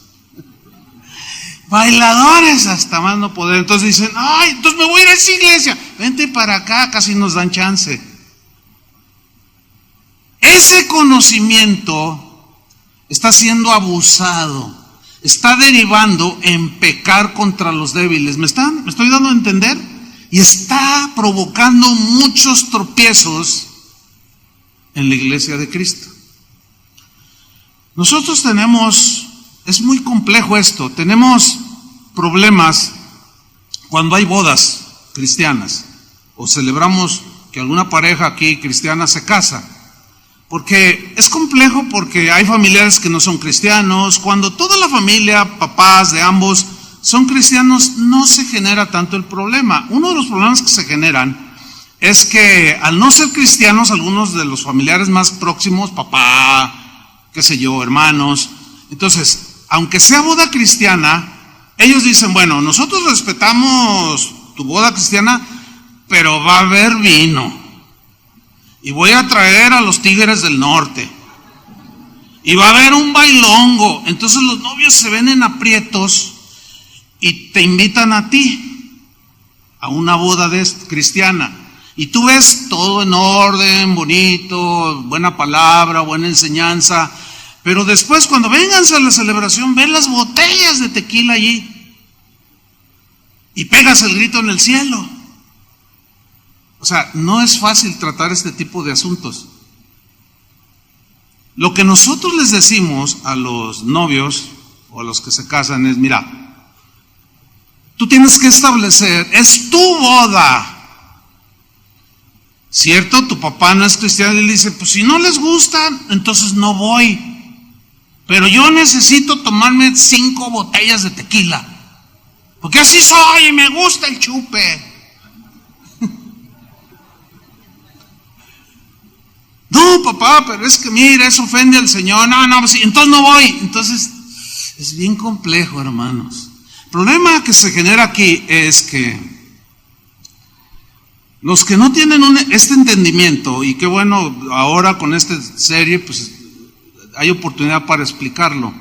bailadores hasta más no poder, entonces dicen, ay, entonces me voy a ir a esa iglesia, vente para acá, casi nos dan chance. Ese conocimiento está siendo abusado, está derivando en pecar contra los débiles. ¿Me estoy dando a entender? Y está provocando muchos tropiezos en la iglesia de Cristo. Nosotros tenemos, es muy complejo esto, tenemos problemas cuando hay bodas cristianas o celebramos que alguna pareja aquí cristiana se casa. Porque es complejo, porque hay familiares que no son cristianos. Cuando toda la familia, papás de ambos, son cristianos, no se genera tanto el problema. Uno de los problemas que se generan es que al no ser cristianos, algunos de los familiares más próximos, papá, qué sé yo, hermanos, entonces, aunque sea boda cristiana, ellos dicen, bueno, nosotros respetamos tu boda cristiana, pero va a haber vino. Y voy a traer a los Tigres del Norte. Y va a haber un bailongo. Entonces los novios se ven en aprietos y te invitan a ti a una boda cristiana. Y tú ves todo en orden, bonito, buena palabra, buena enseñanza. Pero después cuando vengan a la celebración, ven las botellas de tequila allí. Y pegas el grito en el cielo. O sea, no es fácil tratar este tipo de asuntos. Lo que nosotros les decimos a los novios o a los que se casan es, mira, tú tienes que establecer, es tu boda. ¿Cierto? Tu papá no es cristiano y le dice, pues si no les gusta, entonces no voy. Pero yo necesito tomarme 5 botellas de tequila. Porque así soy y me gusta el chupe. No, papá, pero es que mira, eso ofende al Señor. No, sí, entonces no voy. Entonces, es bien complejo, hermanos. El problema que se genera aquí es que los que no tienen este entendimiento, y qué bueno, ahora con esta serie, pues hay oportunidad para explicarlo.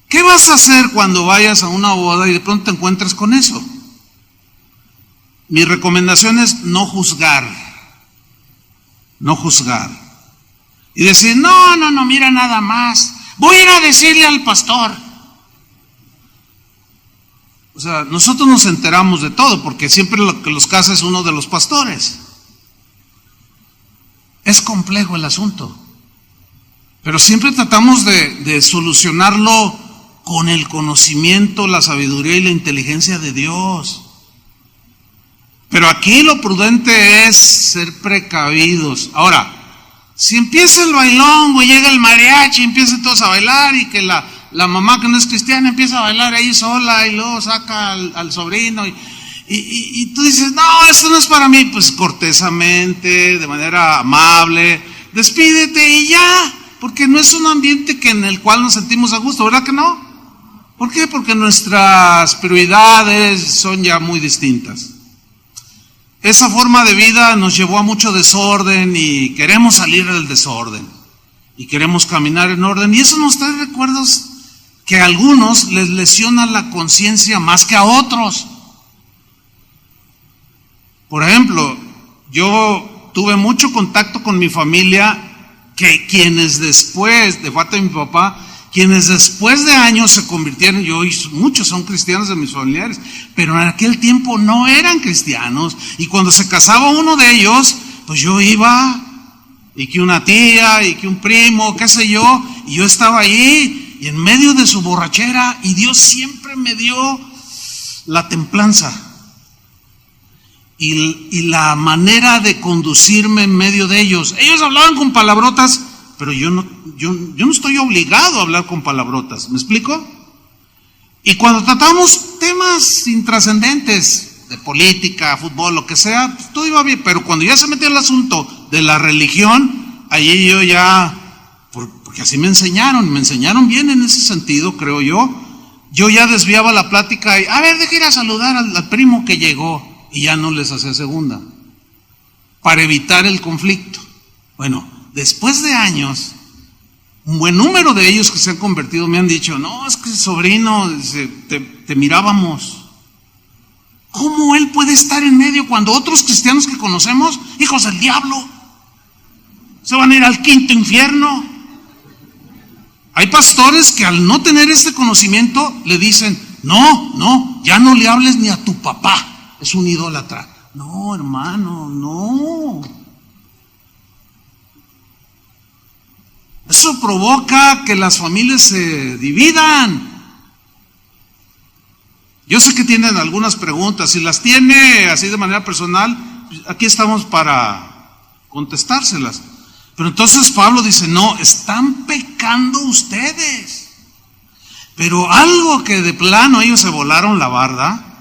¿Qué vas a hacer cuando vayas a una boda y de pronto te encuentres con eso? Mi recomendación es no juzgar. No juzgar. Y decir, no, mira nada más. Voy a ir a decirle al pastor. O sea, nosotros nos enteramos de todo, porque siempre lo que los casa es uno de los pastores. Es complejo el asunto, pero siempre tratamos de solucionarlo con el conocimiento, la sabiduría y la inteligencia de Dios. Pero aquí lo prudente es ser precavidos. Ahora, si empieza el bailongo y llega el mariachi, empiezan todos a bailar, y que la mamá que no es cristiana empieza a bailar ahí sola, y luego saca al sobrino, y tú dices, no, esto no es para mí, pues cortesamente, de manera amable, despídete y ya, porque no es un ambiente en el cual nos sentimos a gusto, ¿verdad que no? ¿Por qué? Porque nuestras prioridades son ya muy distintas. Esa forma de vida nos llevó a mucho desorden y queremos salir del desorden y queremos caminar en orden, y eso nos trae recuerdos que a algunos les lesiona la conciencia más que a otros. Por ejemplo, yo tuve mucho contacto con mi familia, que quienes después, de parte de mi papá, quienes después de años se convirtieron, muchos son cristianos de mis familiares, pero en aquel tiempo no eran cristianos, y cuando se casaba uno de ellos, pues yo iba, y que una tía, y que un primo, qué sé yo, y yo estaba ahí, y en medio de su borrachera, y Dios siempre me dio la templanza, y la manera de conducirme en medio de ellos. Ellos hablaban con palabrotas, pero yo no estoy obligado a hablar con palabrotas, ¿me explico? Y cuando tratamos temas intrascendentes, de política, fútbol, lo que sea, pues todo iba bien, pero cuando ya se metió el asunto de la religión, allí yo ya, porque así me enseñaron bien en ese sentido, creo yo ya desviaba la plática y, a ver, deja ir a saludar al primo que llegó, y ya no les hacía segunda, para evitar el conflicto. Bueno, después de años, un buen número de ellos que se han convertido me han dicho, no, es que sobrino, te mirábamos. ¿Cómo él puede estar en medio cuando otros cristianos que conocemos, hijos del diablo, se van a ir al quinto infierno? Hay pastores que al no tener este conocimiento le dicen, no, ya no le hables ni a tu papá, es un idólatra. No, hermano, no. Eso provoca que las familias se dividan. Yo sé que tienen algunas preguntas, si las tiene así de manera personal, aquí estamos para contestárselas. Pero entonces Pablo dice, no, están pecando ustedes. Pero algo que de plano ellos se volaron la barda,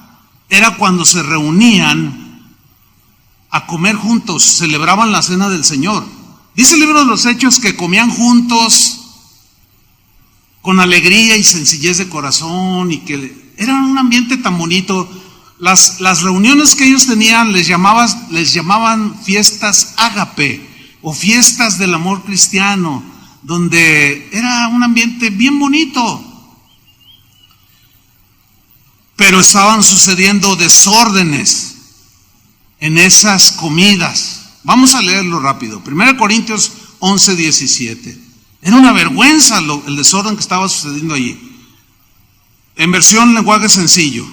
era cuando se reunían a comer juntos, celebraban la cena del Señor. Dice el libro de los Hechos que comían juntos con alegría y sencillez de corazón, y que era un ambiente tan bonito. Las reuniones que ellos tenían les llamaban fiestas ágape, o fiestas del amor cristiano, donde era un ambiente bien bonito. Pero estaban sucediendo desórdenes en esas comidas. Vamos a leerlo rápido. 1 Corintios 11:17. Era una vergüenza el desorden que estaba sucediendo allí. En versión lenguaje sencillo,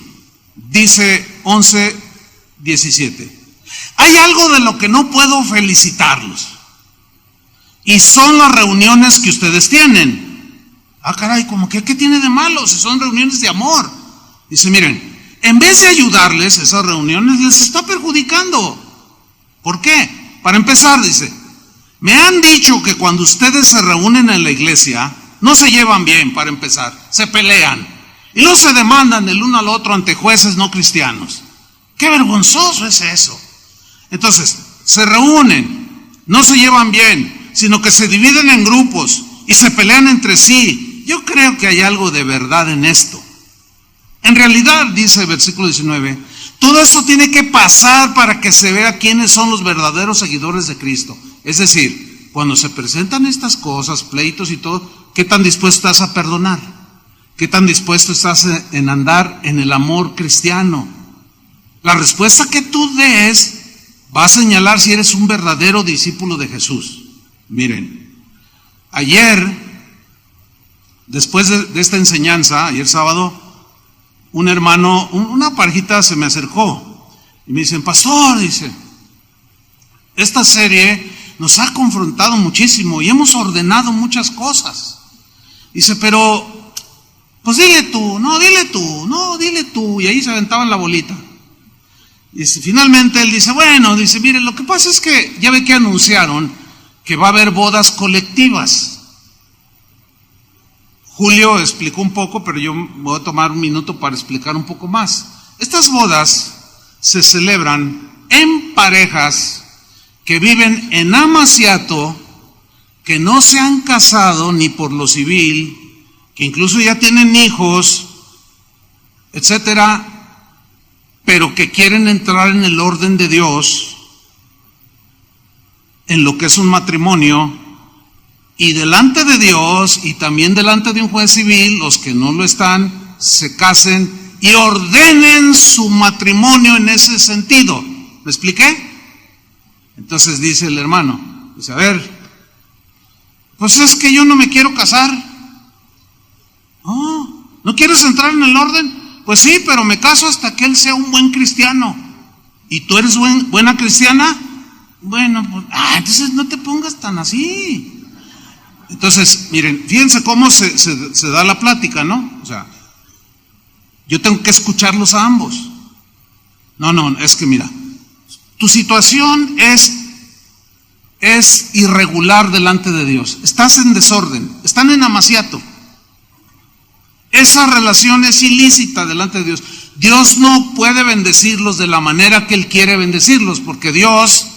dice 11:17. Hay algo de lo que no puedo felicitarlos, y son las reuniones que ustedes tienen. Ah, caray, como que ¿qué tiene de malo si son reuniones de amor? Dice, miren, en vez de ayudarles, esas reuniones les está perjudicando. ¿Por qué? Para empezar, dice, me han dicho que cuando ustedes se reúnen en la iglesia, no se llevan bien, para empezar, se pelean, y luego se demandan el uno al otro ante jueces no cristianos. ¡Qué vergonzoso es eso! Entonces, se reúnen, no se llevan bien, sino que se dividen en grupos y se pelean entre sí. Yo creo que hay algo de verdad en esto. En realidad, dice el versículo 19, todo esto tiene que pasar para que se vea quiénes son los verdaderos seguidores de Cristo. Es decir, cuando se presentan estas cosas, pleitos y todo, ¿qué tan dispuesto estás a perdonar? ¿Qué tan dispuesto estás en andar en el amor cristiano? La respuesta que tú des va a señalar si eres un verdadero discípulo de Jesús. Miren, ayer, después de esta enseñanza, ayer sábado, un hermano, una parejita se me acercó y me dicen, pastor, dice, esta serie nos ha confrontado muchísimo y hemos ordenado muchas cosas. Dice, pero, pues dile tú, no, dile tú. Y ahí se aventaban la bolita. Y finalmente él dice, bueno, dice, mire, lo que pasa es que ya ve que anunciaron que va a haber bodas colectivas. Julio explicó un poco, pero yo voy a tomar un minuto para explicar un poco más. Estas bodas se celebran en parejas que viven en Amaciato, que no se han casado ni por lo civil, que incluso ya tienen hijos, etcétera, pero que quieren entrar en el orden de Dios, en lo que es un matrimonio, y delante de Dios y también delante de un juez civil, los que no lo están, se casen y ordenen su matrimonio en ese sentido. ¿Me expliqué? Entonces dice el hermano, dice, a ver, pues es que yo no me quiero casar. Oh, ¿no quieres entrar en el orden? Pues sí, pero me caso hasta que él sea un buen cristiano. ¿Y tú eres buena cristiana? Bueno, pues, entonces no te pongas tan así. Entonces, miren, fíjense cómo se da la plática, ¿no? O sea, yo tengo que escucharlos a ambos. No, es que mira, tu situación es irregular delante de Dios. Estás en desorden, están en amaciato. Esa relación es ilícita delante de Dios. Dios no puede bendecirlos de la manera que Él quiere bendecirlos, porque Dios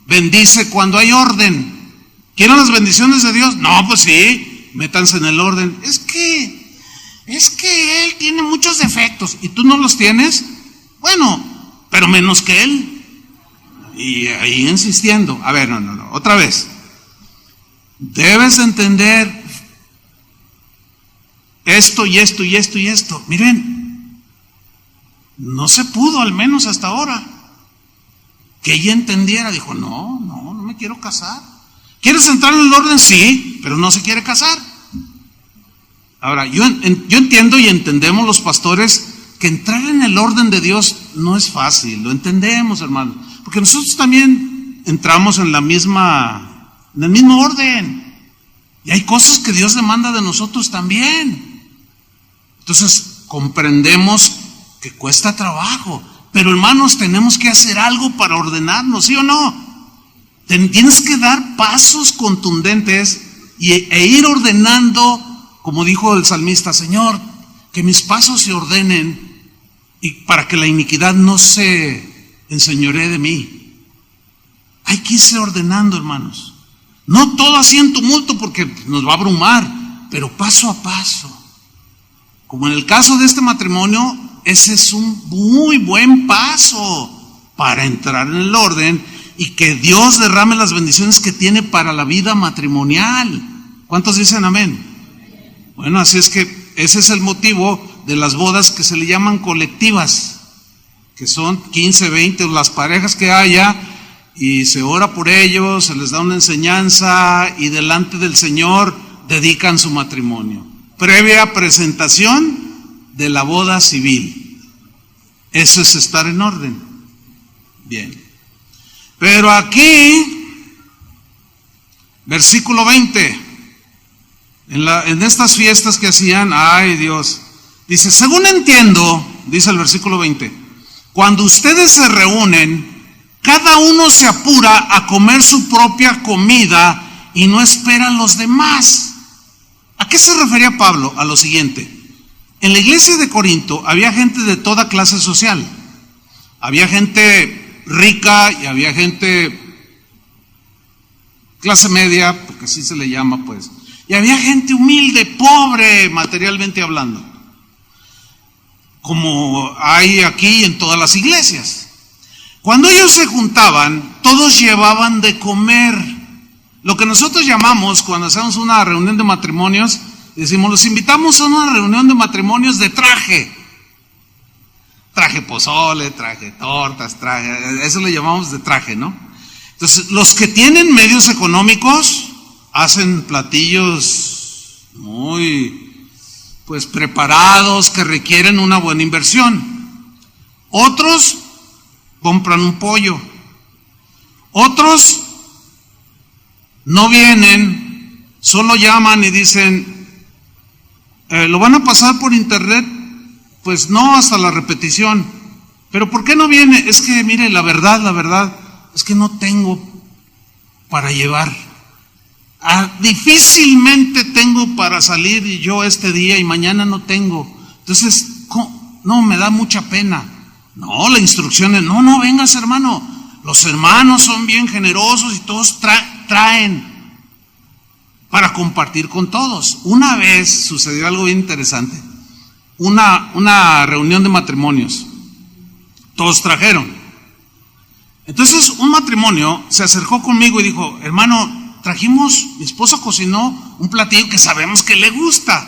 bendice cuando hay orden. ¿Quieren las bendiciones de Dios? No, pues sí, métanse en el orden. Es que Él tiene muchos defectos y tú no los tienes. Bueno, pero menos que Él. Y ahí insistiendo. A ver, no, otra vez. Debes entender esto y esto y esto y esto. Miren, no se pudo, al menos hasta ahora, que ella entendiera. Dijo, no me quiero casar. ¿Quieres entrar en el orden? Sí, pero no se quiere casar. Ahora, yo entiendo y entendemos los pastores que entrar en el orden de Dios no es fácil. Lo entendemos, hermano, porque nosotros también entramos en el mismo orden. Y hay cosas que Dios demanda de nosotros también. Entonces, comprendemos que cuesta trabajo. Pero, hermanos, tenemos que hacer algo para ordenarnos, ¿sí o no? Tienes que dar pasos contundentes e ir ordenando, como dijo el salmista, Señor, que mis pasos se ordenen y para que la iniquidad no se enseñoree de mí. Hay que irse ordenando, hermanos. No todo así en tumulto porque nos va a abrumar, pero paso a paso. Como en el caso de este matrimonio, ese es un muy buen paso para entrar en el orden y que Dios derrame las bendiciones que tiene para la vida matrimonial. ¿Cuántos dicen amén? Bueno, así es que ese es el motivo de las bodas que se le llaman colectivas, que son 15, 20, las parejas que haya, y se ora por ellos, se les da una enseñanza y delante del Señor dedican su matrimonio. Previa presentación de la boda civil. Eso es estar en orden. Bien. Pero aquí, versículo 20, en estas fiestas que hacían, ay Dios, dice, según entiendo, dice el versículo 20, cuando ustedes se reúnen, cada uno se apura a comer su propia comida y no espera a los demás. ¿A qué se refería Pablo? A lo siguiente. En la iglesia de Corinto había gente de toda clase social. Había gente rica y había gente clase media, porque así se le llama, pues. Y había gente humilde, pobre, materialmente hablando, como hay aquí en todas las iglesias. Cuando ellos se juntaban, todos llevaban de comer. Lo que nosotros llamamos, cuando hacemos una reunión de matrimonios, decimos, los invitamos a una reunión de matrimonios de traje. Traje pozole, traje tortas, eso le llamamos de traje, ¿no? Entonces, los que tienen medios económicos hacen platillos muy pues preparados, que requieren una buena inversión. Otros compran un pollo. Otros no vienen, solo llaman y dicen, ¿lo van a pasar por internet? Pues no, hasta la repetición. ¿Pero por qué no viene? Es que mire, la verdad, es que no tengo para llevar. Difícilmente tengo para salir yo este día y mañana no tengo. Entonces, no, me da mucha pena. No, la instrucción es, no vengas, hermano. Los hermanos son bien generosos y todos traen para compartir con todos. Una vez sucedió algo bien interesante. Una reunión de matrimonios. Todos trajeron. Entonces un matrimonio se acercó conmigo y dijo, hermano, mi esposa cocinó un platillo que sabemos que le gusta.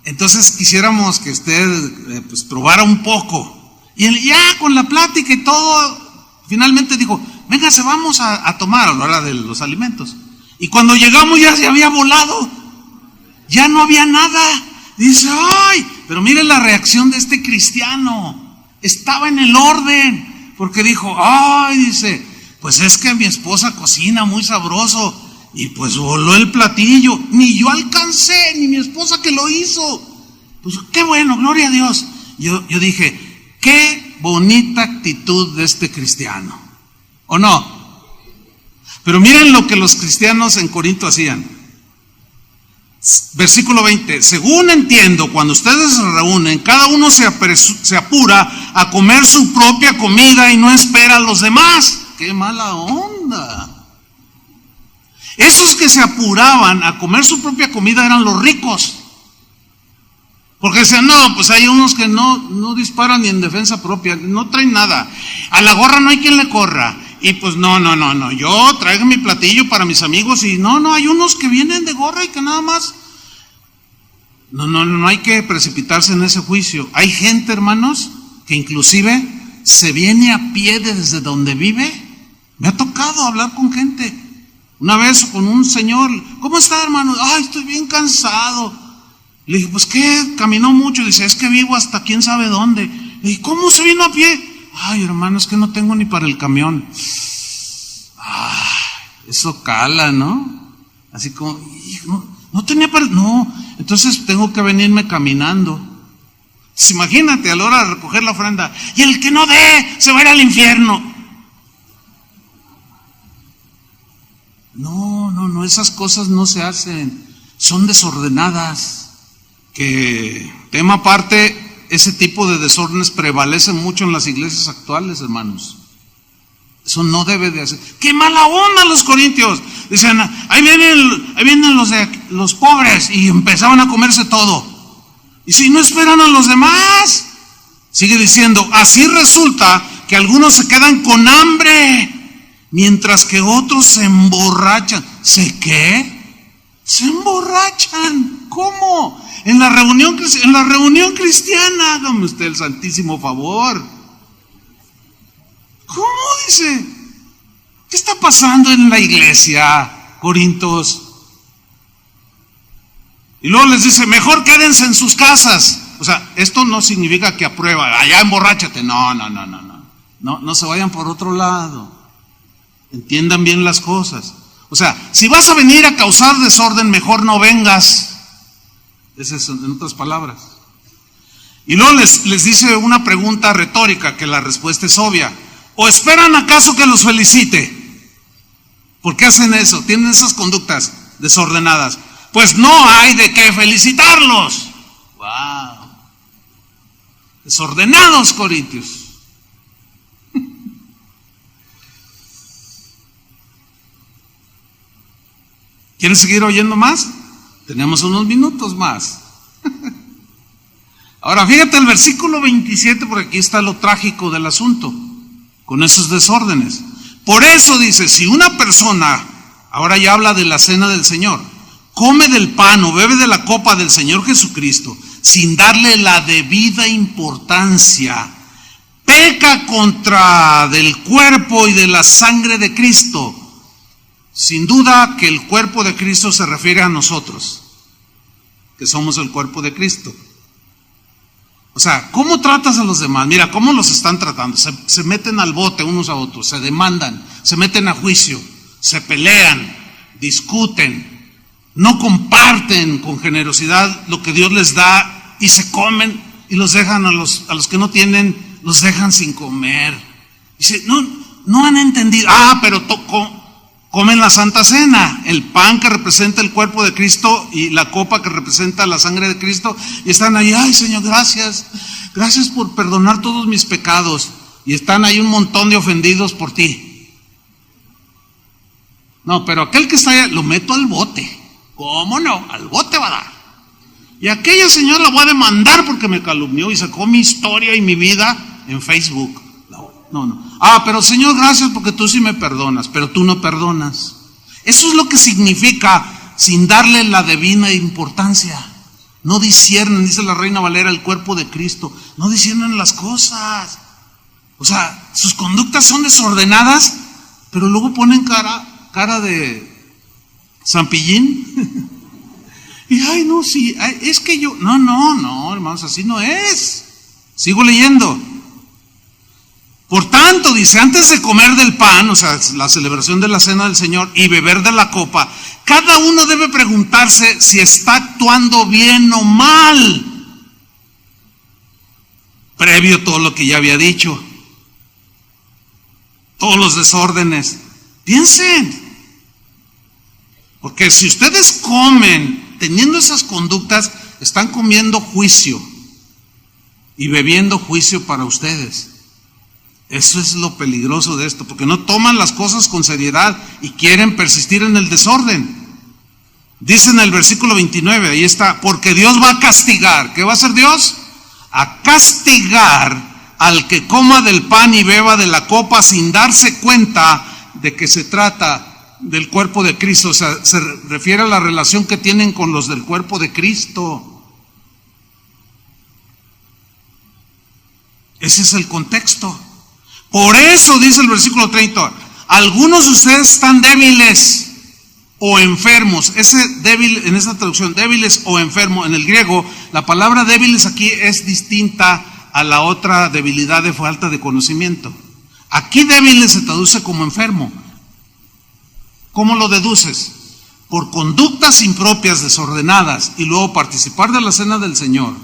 Entonces quisiéramos que usted pues probara un poco. Y él, ya con la plática y todo, finalmente dijo, véngase, vamos a tomar a la hora de los alimentos. Y cuando llegamos ya se había volado, ya no había nada. Dice, ay, pero mire la reacción de este cristiano, estaba en el orden, porque dijo, ay, dice, pues es que mi esposa cocina muy sabroso, y pues voló el platillo, ni yo alcancé, ni mi esposa que lo hizo. Pues qué bueno, gloria a Dios. Yo dije, qué bonita actitud de este cristiano, ¿o no? Pero miren lo que los cristianos en Corinto hacían. Versículo 20, según entiendo, cuando ustedes se reúnen, cada uno se apura a comer su propia comida y no espera a los demás. ¡Qué mala onda! Esos que se apuraban a comer su propia comida eran los ricos. Porque decían, no, pues hay unos que no disparan ni en defensa propia, no traen nada. A la gorra no hay quien le corra. Y pues no, yo traigo mi platillo para mis amigos y no, hay unos que vienen de gorra y que nada más. No hay que precipitarse en ese juicio. Hay gente, hermanos, que inclusive se viene a pie desde donde vive. Me ha tocado hablar con gente. Una vez con un señor, ¿cómo está, hermano? Ay, estoy bien cansado. Le dije, pues ¿qué? Caminó mucho. Dice, es que vivo hasta quién sabe dónde. Le dije, ¿cómo se vino a pie? Ay, hermano, es que no tengo ni para el camión. Eso cala, ¿no? Así como, no tenía para... No, entonces tengo que venirme caminando. Pues imagínate a la hora de recoger la ofrenda. Y el que no dé, se va a ir al infierno. No, esas cosas no se hacen. Son desordenadas. Que, tema aparte, ese tipo de desórdenes prevalece mucho en las iglesias actuales, hermanos. Eso no debe de hacer. ¡Qué mala onda los corintios! Dicen, ahí vienen los pobres, y empezaban a comerse todo. Y si no esperan a los demás, sigue diciendo, así resulta que algunos se quedan con hambre, mientras que otros se emborrachan. ¿Qué? Se emborrachan. ¿Cómo? En la reunión cristiana, hágame usted el santísimo favor. ¿Cómo dice? ¿Qué está pasando en la iglesia, Corintios? Y luego les dice, mejor quédense en sus casas. O sea, esto no significa que aprueba, allá emborráchate. No se vayan por otro lado. Entiendan bien las cosas. O sea, si vas a venir a causar desorden, mejor no vengas. Ese es en otras palabras. Y luego les dice una pregunta retórica que la respuesta es obvia. ¿O esperan acaso que los felicite? ¿Por qué hacen eso? Tienen esas conductas desordenadas. Pues no hay de qué felicitarlos. ¡Wow! Desordenados, corintios. ¿Quieren seguir oyendo más? Tenemos unos minutos más. Ahora fíjate el versículo 27, porque aquí está lo trágico del asunto, con esos desórdenes. Por eso dice, si una persona, ahora ya habla de la cena del Señor, come del pan o bebe de la copa del Señor Jesucristo, sin darle la debida importancia, peca contra del cuerpo y de la sangre de Cristo. Sin duda que el cuerpo de Cristo se refiere a nosotros. que somos el cuerpo de Cristo. O sea, ¿cómo tratas a los demás? Mira, ¿cómo los están tratando? Se meten al bote unos a otros, se demandan, se meten a juicio, se pelean, discuten, no comparten con generosidad lo que Dios les da y se comen y los dejan a los que no tienen, los dejan sin comer. Dice, no han entendido. Pero comen la Santa Cena, el pan que representa el cuerpo de Cristo y la copa que representa la sangre de Cristo, y están ahí, ay Señor, gracias por perdonar todos mis pecados, y están ahí un montón de ofendidos por ti. No, pero aquel que está allá, lo meto al bote. ¿Cómo no? Al bote va a dar. Y aquella señora la voy a demandar porque me calumnió y sacó mi historia y mi vida en Facebook. No. Pero Señor, gracias porque tú sí me perdonas, pero tú no perdonas. Eso es lo que significa sin darle la debida importancia. No disciernen, dice la Reina Valera, el cuerpo de Cristo. No disciernen las cosas. O sea, sus conductas son desordenadas, pero luego ponen cara de zampillín. Y es que yo, no, hermanos, así no es. Sigo leyendo. Por tanto, dice, antes de comer del pan, o sea, la celebración de la cena del Señor, y beber de la copa, cada uno debe preguntarse si está actuando bien o mal, previo a todo lo que ya había dicho, todos los desórdenes. Piensen, porque si ustedes comen teniendo esas conductas, están comiendo juicio y bebiendo juicio para ustedes. Eso es lo peligroso de esto, porque no toman las cosas con seriedad y quieren persistir en el desorden. Dice en el versículo 29, ahí está, porque Dios va a castigar. ¿Qué va a hacer Dios? A castigar al que coma del pan y beba de la copa sin darse cuenta de que se trata del cuerpo de Cristo. O sea, se refiere a la relación que tienen con los del cuerpo de Cristo. Ese es el contexto. Por eso dice el versículo 30, algunos de ustedes están débiles o enfermos. Ese débil, en esta traducción, débiles o enfermo, en el griego, la palabra débiles aquí es distinta a la otra debilidad de falta de conocimiento. Aquí débiles se traduce como enfermo. ¿Cómo lo deduces? Por conductas impropias, desordenadas, y luego participar de la cena del Señor,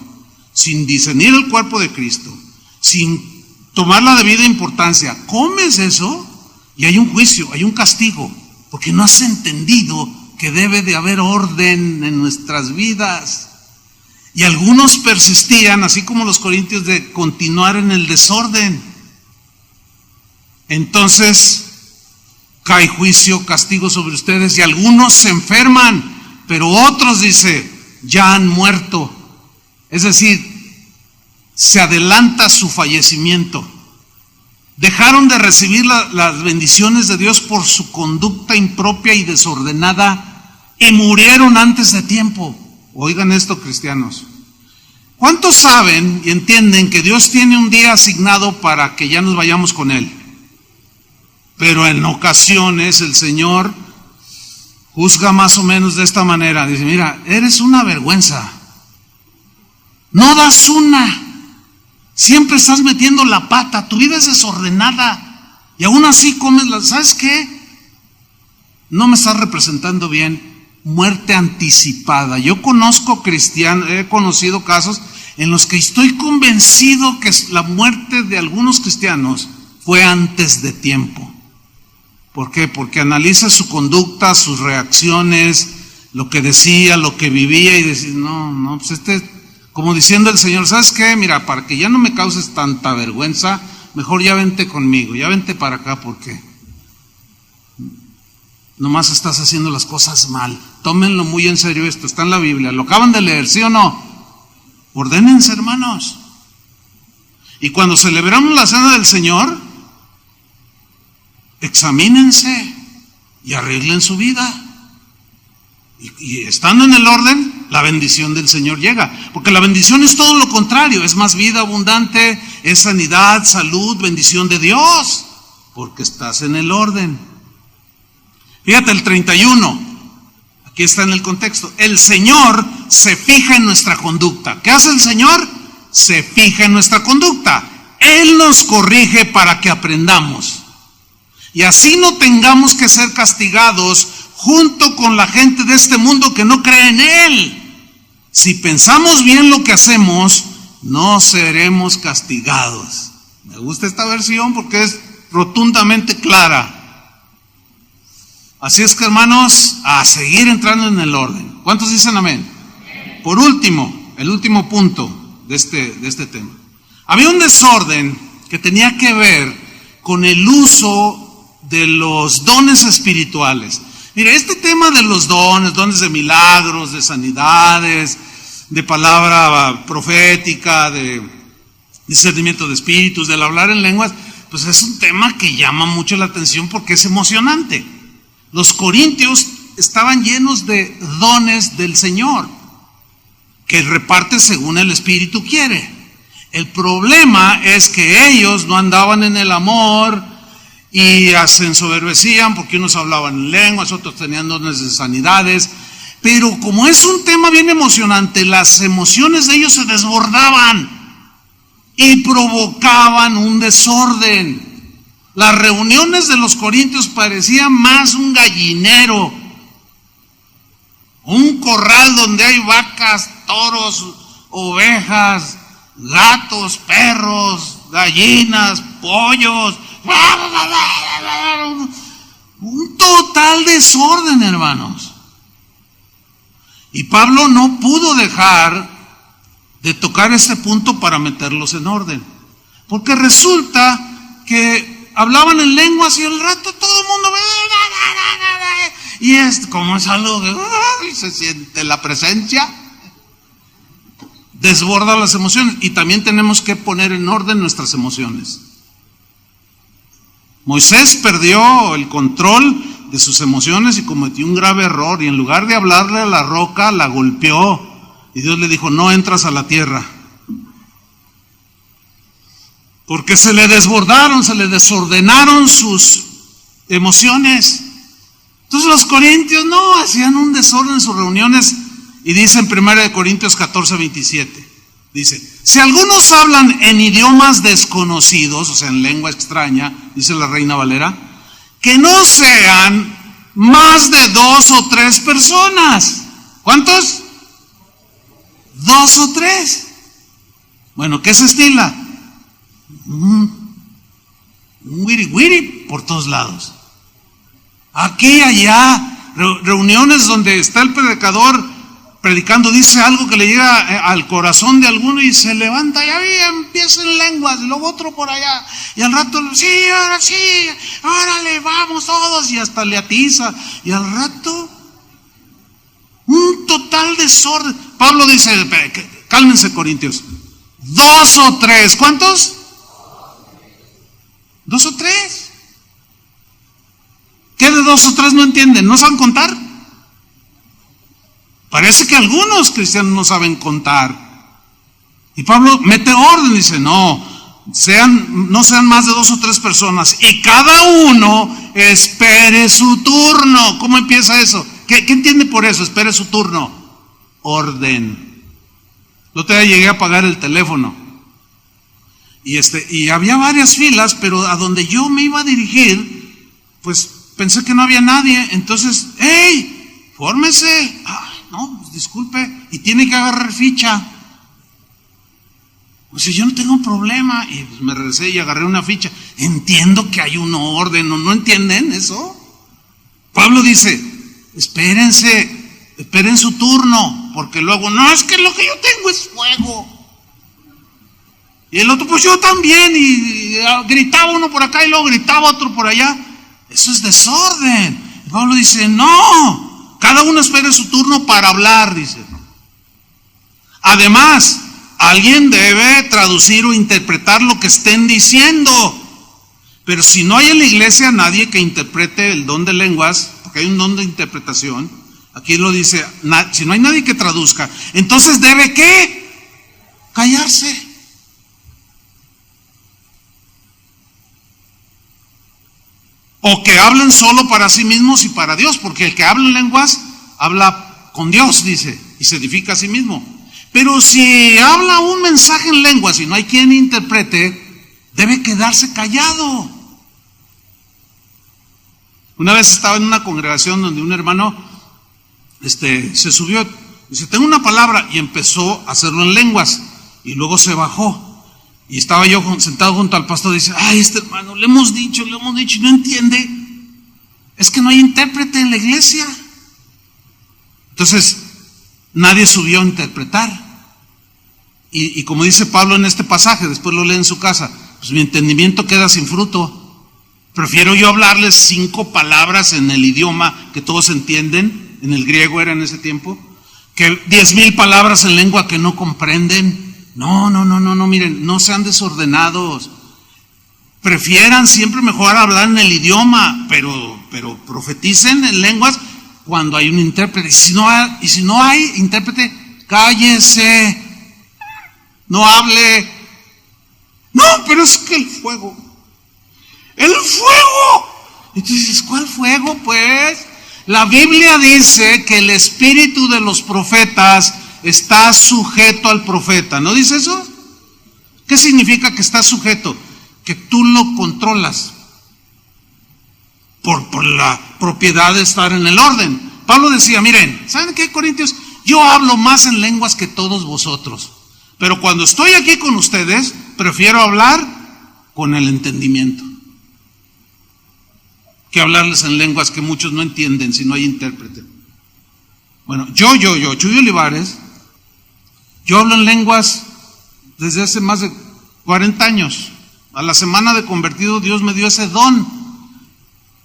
sin discernir el cuerpo de Cristo, sin tomar la debida importancia. Comes eso y hay un juicio, hay un castigo, porque no has entendido que debe de haber orden en nuestras vidas. Y algunos persistían, así como los corintios, de continuar en el desorden. Entonces cae juicio, castigo sobre ustedes, y algunos se enferman, pero otros, dice, ya han muerto. Es decir, se adelanta su fallecimiento. Dejaron de recibir las bendiciones de Dios por su conducta impropia y desordenada y murieron antes de tiempo. Oigan esto, cristianos. ¿Cuántos saben y entienden que Dios tiene un día asignado para que ya nos vayamos con Él? Pero en ocasiones el Señor juzga más o menos de esta manera. Dice, mira, eres una vergüenza. No das una. Siempre estás metiendo la pata, tu vida es desordenada y aún así comes ¿sabes qué? No me estás representando bien. Muerte anticipada. Yo conozco cristianos, he conocido casos en los que estoy convencido que la muerte de algunos cristianos fue antes de tiempo. ¿Por qué? Porque analiza su conducta, sus reacciones, lo que decía, lo que vivía y decía, no, pues como diciendo el Señor, ¿sabes qué? Mira, para que ya no me causes tanta vergüenza, mejor ya vente conmigo, ya vente para acá, porque nomás estás haciendo las cosas mal. Tómenlo muy en serio esto, está en la Biblia, lo acaban de leer, ¿sí o no? Ordénense, hermanos. Y cuando celebramos la cena del Señor, examínense y arreglen su vida. Y estando en el orden, la bendición del Señor llega. Porque la bendición es todo lo contrario, es más vida abundante, es sanidad, salud, bendición de Dios, porque estás en el orden. Fíjate el 31. Aquí está en el contexto. El Señor se fija en nuestra conducta. ¿Qué hace el Señor? Se fija en nuestra conducta. Él nos corrige para que aprendamos. Y así no tengamos que ser castigados junto con la gente de este mundo que no cree en Él. Si pensamos bien lo que hacemos, no seremos castigados. Me gusta esta versión porque es rotundamente clara. Así es que, hermanos, a seguir entrando en el orden. ¿Cuántos dicen amén? Por último, el último punto de este tema. Había un desorden que tenía que ver con el uso de los dones espirituales. Mire, este tema de los dones de milagros, de sanidades, de palabra profética, de discernimiento de espíritus, del hablar en lenguas, pues es un tema que llama mucho la atención porque es emocionante. Los corintios estaban llenos de dones del Señor, que reparte según el Espíritu quiere. El problema es que ellos no andaban en el amor y se ensoberbecían porque unos hablaban en lenguas, otros tenían dones de sanidades. Pero como es un tema bien emocionante, las emociones de ellos se desbordaban y provocaban un desorden. Las reuniones de los corintios parecían más un gallinero, un corral donde hay vacas, toros, ovejas, gatos, perros, gallinas, pollos. Un total desorden, hermanos. Y Pablo no pudo dejar de tocar este punto para meterlos en orden. Porque resulta que hablaban en lenguas y al rato todo el mundo... Y es como es algo que se siente la presencia. Desborda las emociones. Y también tenemos que poner en orden nuestras emociones. Moisés perdió el control de sus emociones y cometió un grave error. Y en lugar de hablarle a la roca, la golpeó. Y Dios le dijo, no entras a la tierra. Porque se le desbordaron, se le desordenaron sus emociones. Entonces los corintios no hacían un desorden en sus reuniones. Y dice en 1 Corintios 14:27, dice, si algunos hablan en idiomas desconocidos, o sea, en lengua extraña, dice la Reina Valera, que no sean más de 2 o 3 personas. ¿Cuántos? 2 o 3. Bueno, ¿qué se estila? Un wiri wiri por todos lados. Aquí, allá, reuniones donde está el predicador predicando, dice algo que le llega al corazón de alguno y se levanta y ahí empieza en lenguas, y luego otro por allá, y al rato, sí, ahora sí, órale, vamos todos, y hasta le atiza, y al rato, un total desorden. Pablo dice, cálmense, corintios, 2 o 3, ¿cuántos? 2 o 3. ¿Qué de 2 o 3 no entienden? ¿No saben contar? Parece que algunos cristianos no saben contar. Y Pablo mete orden, dice, no sean más de 2 o 3 personas y cada uno espere su turno. ¿Cómo empieza eso? ¿Qué entiende por eso? Espere su turno. Orden. El otro día llegué a pagar el teléfono y había varias filas, pero a donde yo me iba a dirigir, pues pensé que no había nadie. Entonces, ¡hey! Fórmese. No, pues disculpe, y tiene que agarrar ficha. O sea, yo no tengo problema. Y pues me regresé y agarré una ficha. Entiendo que hay un orden, ¿no entienden eso? Pablo dice, esperen su turno, porque luego, no, es que lo que yo tengo es fuego. Y el otro, pues yo también, y gritaba uno por acá y luego gritaba otro por allá. Eso es desorden. Y Pablo dice, no. Cada uno espere su turno para hablar, dice. Además, alguien debe traducir o interpretar lo que estén diciendo. Pero si no hay en la iglesia nadie que interprete el don de lenguas, porque hay un don de interpretación, aquí lo dice, si no hay nadie que traduzca, entonces debe ¿qué? Callarse. O que hablen solo para sí mismos y para Dios, porque el que habla en lenguas habla con Dios, dice, y se edifica a sí mismo. Pero si habla un mensaje en lenguas y no hay quien interprete, debe quedarse callado. Una vez estaba en una congregación donde un hermano se subió, dice, tengo una palabra, y empezó a hacerlo en lenguas, y luego se bajó. Y estaba yo sentado junto al pastor y dice, ay, este hermano, le hemos dicho, y no entiende. Es que no hay intérprete en la iglesia. Entonces, nadie subió a interpretar. Y como dice Pablo en este pasaje, después lo lee en su casa, pues mi entendimiento queda sin fruto. Prefiero yo hablarles 5 palabras en el idioma que todos entienden, en el griego era en ese tiempo, que 10,000 palabras en lengua que no comprenden. No, miren, no sean desordenados. Prefieran siempre mejor hablar en el idioma, pero profeticen en lenguas cuando hay un intérprete. Y si no hay intérprete, cállese, no hable. No, pero es que el fuego. Y tú dices, ¿cuál fuego? Pues la Biblia dice que el espíritu de los profetas está sujeto al profeta. ¿No dice eso? ¿Qué significa que está sujeto? Que tú lo controlas por la propiedad de estar en el orden. Pablo decía, miren, ¿saben qué, Corintios? Yo hablo más en lenguas que todos vosotros, pero cuando estoy aquí con ustedes, prefiero hablar con el entendimiento que hablarles en lenguas que muchos no entienden si no hay intérprete. Bueno, Chuy Olivares, yo hablo en lenguas desde hace más de 40 años. A la semana de convertido Dios me dio ese don.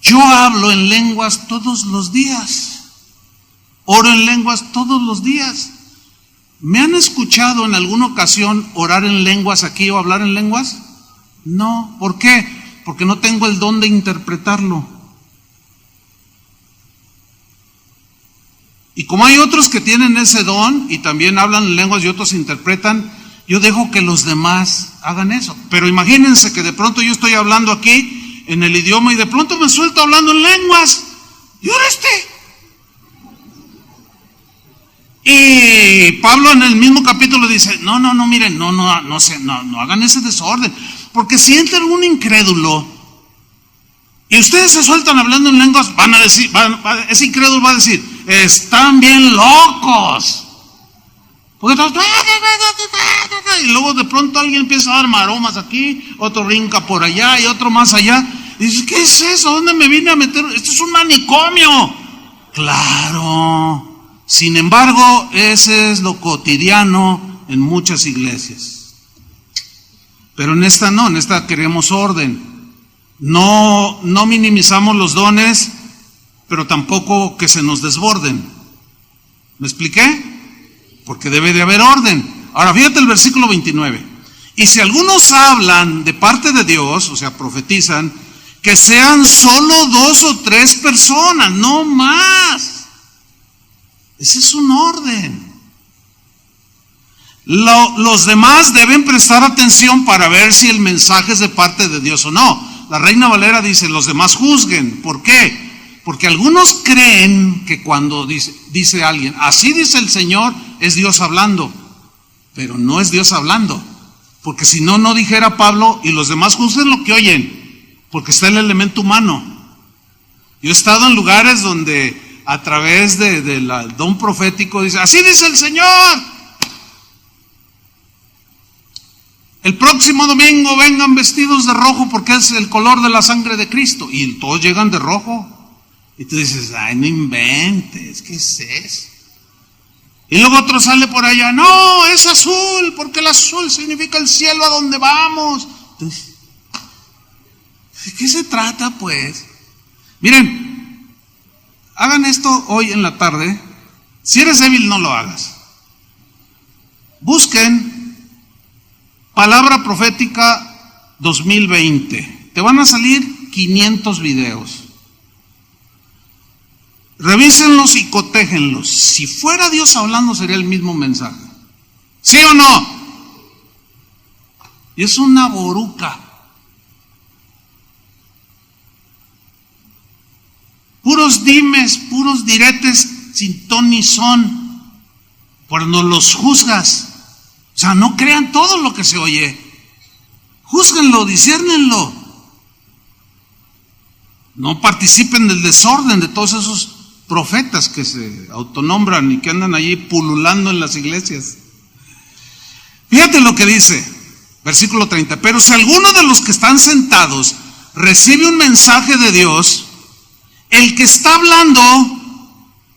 Yo hablo en lenguas todos los días. Oro en lenguas todos los días. ¿Me han escuchado en alguna ocasión orar en lenguas aquí o hablar en lenguas? No. ¿Por qué? Porque no tengo el don de interpretarlo. Y como hay otros que tienen ese don y también hablan en lenguas y otros interpretan, yo dejo que los demás hagan eso. Pero imagínense que de pronto yo estoy hablando aquí en el idioma y de pronto me suelto hablando en lenguas. ¿Y ahora Y Pablo en el mismo capítulo dice, no, miren, no hagan ese desorden. Porque si entra algún incrédulo y ustedes se sueltan hablando en lenguas, van a decir, ese incrédulo va a decir, están bien locos. Y luego de pronto alguien empieza a dar maromas aquí, otro rinca por allá y otro más allá. Y dice, ¿qué es eso? ¿Dónde me vine a meter? Esto es un manicomio. Claro. Sin embargo, ese es lo cotidiano en muchas iglesias. Pero en esta no, en esta queremos orden. No minimizamos los dones, pero tampoco que se nos desborden. ¿Me expliqué? Porque debe de haber orden. Ahora fíjate el versículo 29. Y si algunos hablan de parte de Dios, o sea, profetizan, que sean solo 2 o 3 personas, no más. Ese es un orden. Los demás deben prestar atención para ver si el mensaje es de parte de Dios o no. La Reina Valera dice, los demás juzguen. ¿Por qué? Porque algunos creen que cuando dice alguien, así dice el Señor, es Dios hablando. Pero no es Dios hablando. Porque si no, no dijera Pablo, y los demás juzguen lo que oyen. Porque está el elemento humano. Yo he estado en lugares donde a través del don profético dice, así dice el Señor. El próximo domingo vengan vestidos de rojo porque es el color de la sangre de Cristo. Y todos llegan de rojo. Y tú dices, ay, no inventes, ¿qué es eso? Y luego otro sale por allá, no, es azul, porque el azul significa el cielo a donde vamos. Entonces, ¿de qué se trata, pues? Miren, hagan esto hoy en la tarde. Si eres débil, no lo hagas. Busquen Palabra Profética 2020. Te van a salir 500 videos. Revísenlos y cotéjenlos. Si fuera Dios hablando, sería el mismo mensaje. ¿Sí o no? Y es una boruca. Puros dimes, puros diretes sin ton ni son, cuando los juzgas. O sea, no crean todo lo que se oye. Júzguenlo, disciérnenlo. No participen del desorden de todos esos profetas que se autonombran y que andan allí pululando en las iglesias. Fíjate lo que dice, versículo 30. Pero si alguno de los que están sentados recibe un mensaje de Dios, el que está hablando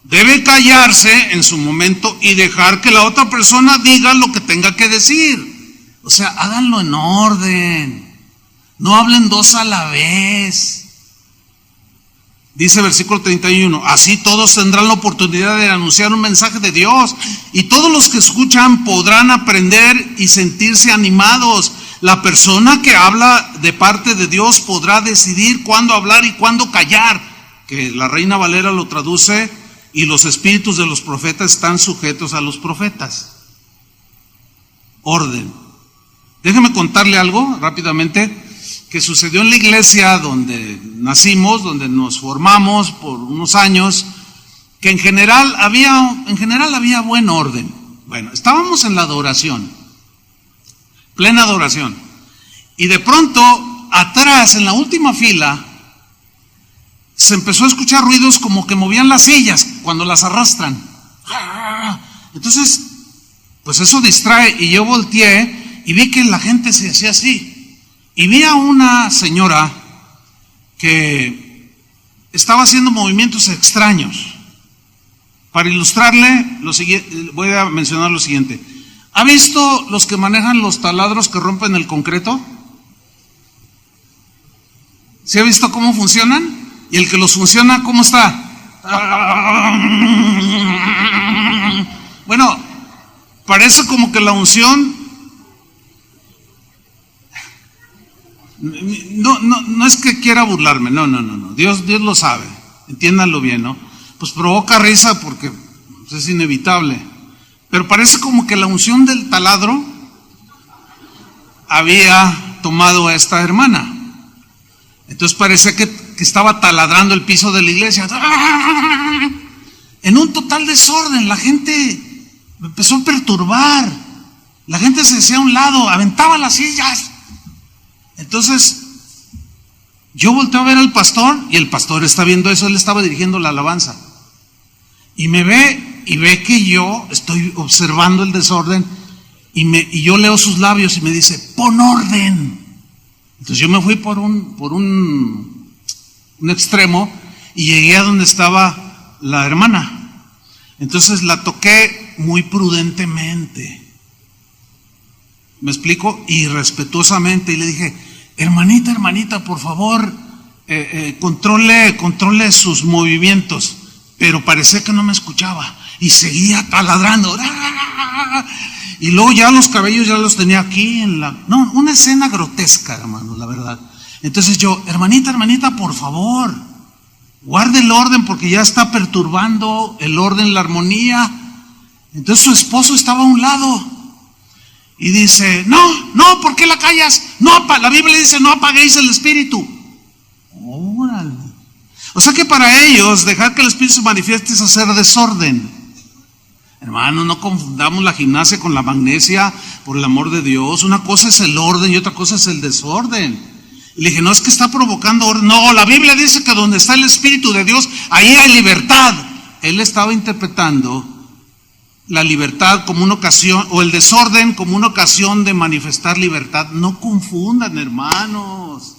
debe callarse en su momento y dejar que la otra persona diga lo que tenga que decir. O sea, háganlo en orden. No hablen dos a la vez. Dice versículo 31, así todos tendrán la oportunidad de anunciar un mensaje de Dios y todos los que escuchan podrán aprender y sentirse animados. La persona que habla de parte de Dios podrá decidir cuándo hablar y cuándo callar, que la Reina Valera lo traduce, y los espíritus de los profetas están sujetos a los profetas. Orden. Déjeme contarle algo rápidamente que sucedió en la iglesia donde nacimos, donde nos formamos por unos años, que en general había buen orden. Bueno, estábamos en la adoración, plena adoración, y de pronto atrás, en la última fila, se empezó a escuchar ruidos como que movían las sillas cuando las arrastran. Entonces, pues eso distrae, y yo volteé y vi que la gente se hacía así. Y vi a una señora que estaba haciendo movimientos extraños. Para ilustrarle, voy a mencionar lo siguiente. ¿Ha visto los que manejan los taladros que rompen el concreto? ¿Sí ha visto cómo funcionan? Y el que los funciona, ¿cómo está? Bueno, parece como que la unción... No es que quiera burlarme, no. Dios lo sabe, entiéndanlo bien, ¿no? Pues provoca risa porque es inevitable. Pero parece como que la unción del taladro había tomado a esta hermana. Entonces parecía que estaba taladrando el piso de la iglesia. En un total desorden, la gente empezó a perturbar. La gente se hacía a un lado, aventaba las sillas. Entonces, yo volteo a ver al pastor y el pastor está viendo eso, él estaba dirigiendo la alabanza. Y me ve y ve que yo estoy observando el desorden y yo leo sus labios y me dice, pon orden. Entonces yo me fui por un extremo y llegué a donde estaba la hermana. Entonces la toqué muy prudentemente. ¿Me explico? Y respetuosamente, y le dije, hermanita, por favor, controle sus movimientos. Pero parecía que no me escuchaba y seguía taladrando. Y luego ya los cabellos ya los tenía aquí una escena grotesca, hermano, la verdad. Entonces yo, hermanita, por favor, guarde el orden porque ya está perturbando el orden, la armonía. Entonces su esposo estaba a un lado. Y dice, no, ¿por qué la callas? No, la Biblia dice, no apaguéis el espíritu. Órale. O sea que para ellos, dejar que el espíritu se manifieste es hacer desorden. Hermano, no confundamos la gimnasia con la magnesia, por el amor de Dios. Una cosa es el orden y otra cosa es el desorden. Y le dije, no, es que está provocando orden. No, la Biblia dice que donde está el espíritu de Dios, ahí hay libertad. Él estaba interpretando la libertad como una ocasión, o el desorden como una ocasión de manifestar libertad. No confundan, hermanos.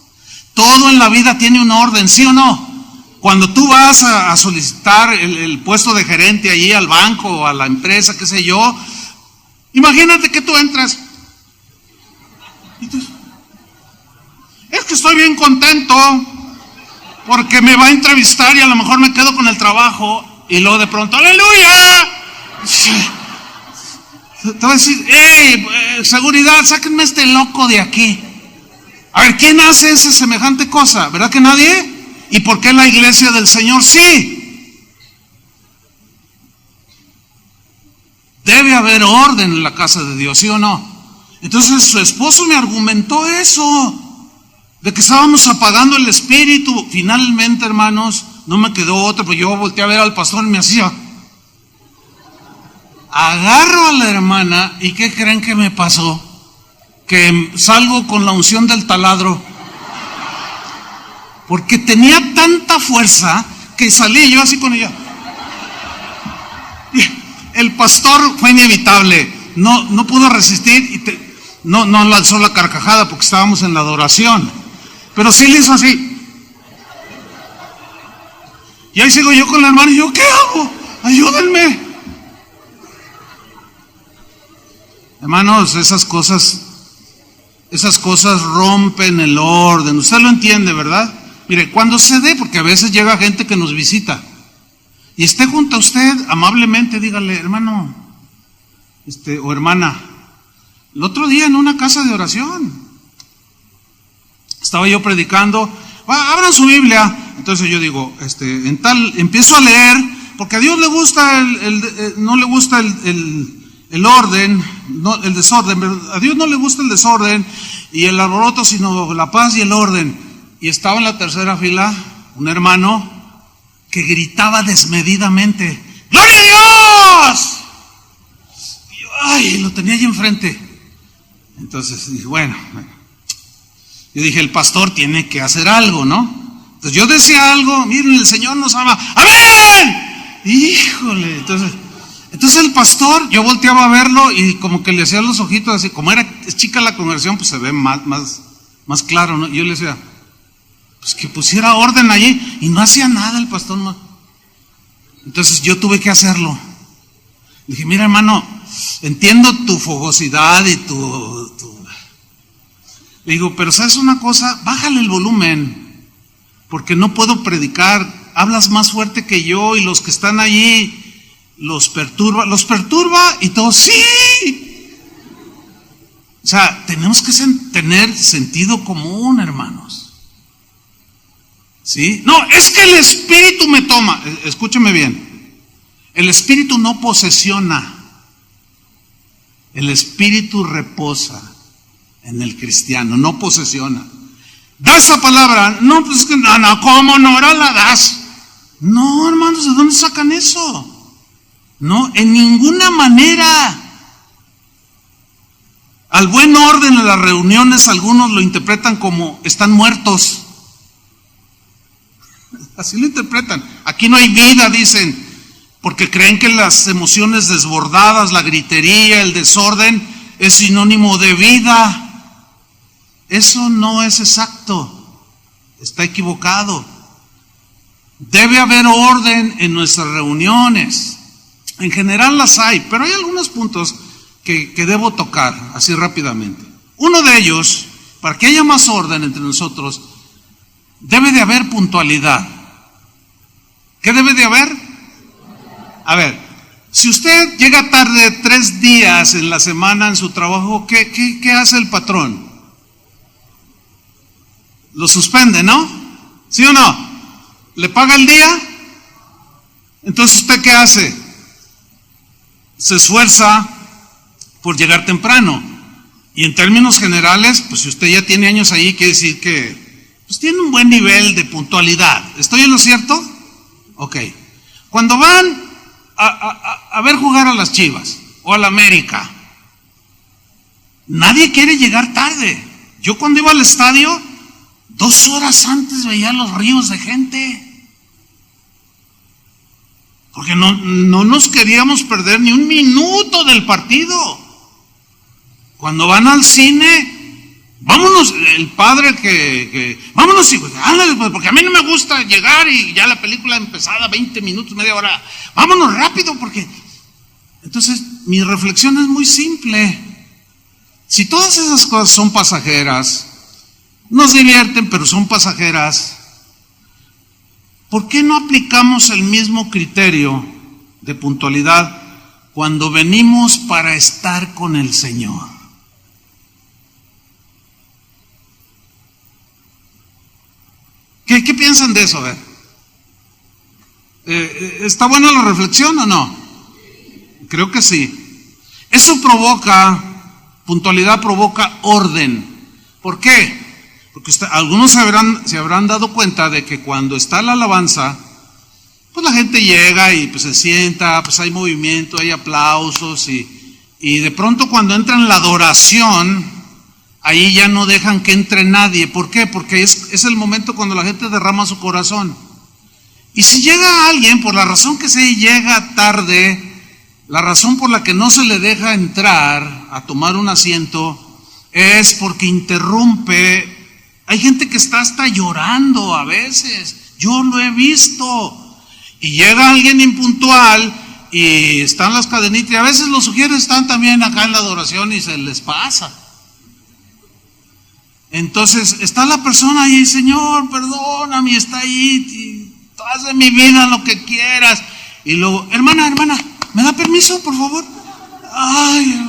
Todo en la vida tiene un orden, ¿sí o no? Cuando tú vas a solicitar el puesto de gerente allí al banco o a la empresa, qué sé yo, imagínate que tú entras. Es que estoy bien contento porque me va a entrevistar y a lo mejor me quedo con el trabajo, y luego de pronto, ¡aleluya! Te voy a decir, seguridad, sáquenme este loco de aquí. A ver, ¿quién hace esa semejante cosa? ¿Verdad que nadie? ¿Y por qué la iglesia del Señor sí? Debe haber orden en la casa de Dios, ¿sí o no? Entonces su esposo me argumentó eso, de que estábamos apagando el espíritu. Finalmente, hermanos, no me quedó otra, pues yo volteé a ver al pastor y me hacía, Agarro a la hermana y ¿qué creen que me pasó? Que salgo con la unción del taladro. Porque tenía tanta fuerza que salí yo así con ella. Y el pastor fue inevitable, no pudo resistir y no lanzó la carcajada porque estábamos en la adoración, pero sí le hizo así. Y ahí sigo yo con la hermana y yo, ¿qué hago? Ayúdenme. Hermanos, esas cosas rompen el orden. Usted lo entiende, ¿verdad? Mire, cuando se dé, porque a veces llega gente que nos visita y esté junto a usted, amablemente dígale, hermano, o hermana, el otro día en una casa de oración estaba yo predicando, abran su Biblia. Entonces yo digo, empiezo a leer, porque a Dios le gusta no le gusta el orden, no, el desorden, a Dios no le gusta el desorden y el alboroto, sino la paz y el orden. Y estaba en la tercera fila un hermano que gritaba desmedidamente, ¡Gloria a Dios! Y yo, lo tenía allí enfrente. Entonces dije, bueno, yo dije, el pastor tiene que hacer algo, ¿no? Entonces yo decía algo, miren, el Señor nos ama, ¡amén! Híjole, entonces el pastor, yo volteaba a verlo y como que le hacía los ojitos así, como es chica la conversión, pues se ve más claro, ¿no? Y yo le decía, pues que pusiera orden allí, y no hacía nada el pastor, no. Entonces yo tuve que hacerlo. Le dije, mira hermano, entiendo tu fogosidad y Le digo, pero ¿sabes una cosa? Bájale el volumen, porque no puedo predicar, hablas más fuerte que yo y los que están allí los perturba y todos, ¡sí! O sea, tenemos que tener sentido común, hermanos. ¿Sí? No, es que el Espíritu me toma. Escúcheme bien. El Espíritu no posesiona. El Espíritu reposa en el cristiano, no posesiona. Da esa palabra. No, pues es que no, ¿cómo no? Ahora la das. No, hermanos, ¿de dónde sacan eso? No, en ninguna manera. Al buen orden de las reuniones, algunos lo interpretan como están muertos. Así lo interpretan. Aquí no hay vida, dicen, porque creen que las emociones desbordadas, la gritería, el desorden, es sinónimo de vida. Eso no es exacto. Está equivocado. Debe haber orden en nuestras reuniones. En general las hay, pero hay algunos puntos que debo tocar así rápidamente. Uno de ellos, para que haya más orden entre nosotros, debe de haber puntualidad. ¿Qué debe de haber? A ver, si usted llega tarde 3 días en la semana en su trabajo, ¿qué hace el patrón? Lo suspende, ¿no? ¿Sí o no? ¿Le paga el día? Entonces, ¿usted qué hace? Se esfuerza por llegar temprano. Y en términos generales, pues si usted ya tiene años ahí, quiere decir que pues tiene un buen nivel de puntualidad. ¿Estoy en lo cierto? Ok. Cuando van a ver jugar a las Chivas o a la América, nadie quiere llegar tarde. Yo cuando iba al estadio, 2 horas antes veía los ríos de gente, porque no nos queríamos perder ni un minuto del partido. Cuando van al cine, vámonos, el padre vámonos, hijos, ándale, porque a mí no me gusta llegar y ya la película empezada 20 minutos, media hora, vámonos rápido, porque... Entonces, mi reflexión es muy simple. Si todas esas cosas son pasajeras, nos divierten, pero son pasajeras, ¿por qué no aplicamos el mismo criterio de puntualidad cuando venimos para estar con el Señor? ¿Qué piensan de eso? A ver. ¿Está buena la reflexión o no? Creo que sí. Eso puntualidad provoca orden. ¿Por qué? Porque algunos se habrán dado cuenta de que cuando está la alabanza, pues la gente llega y pues se sienta, pues hay movimiento, hay aplausos y de pronto cuando entra en la adoración, ahí ya no dejan que entre nadie. ¿Por qué? Porque es el momento cuando la gente derrama su corazón. Y si llega alguien, por la razón que sea, llega tarde, la razón por la que no se le deja entrar a tomar un asiento es porque interrumpe. Hay gente que está hasta llorando a veces, yo lo he visto. Y llega alguien impuntual y están las cadenitas, y a veces los sugieres están también acá en la adoración y se les pasa. Entonces está la persona ahí, Señor, perdóname, está ahí, haz de mi vida lo que quieras. Y luego, hermana, ¿me da permiso, por favor? Ay,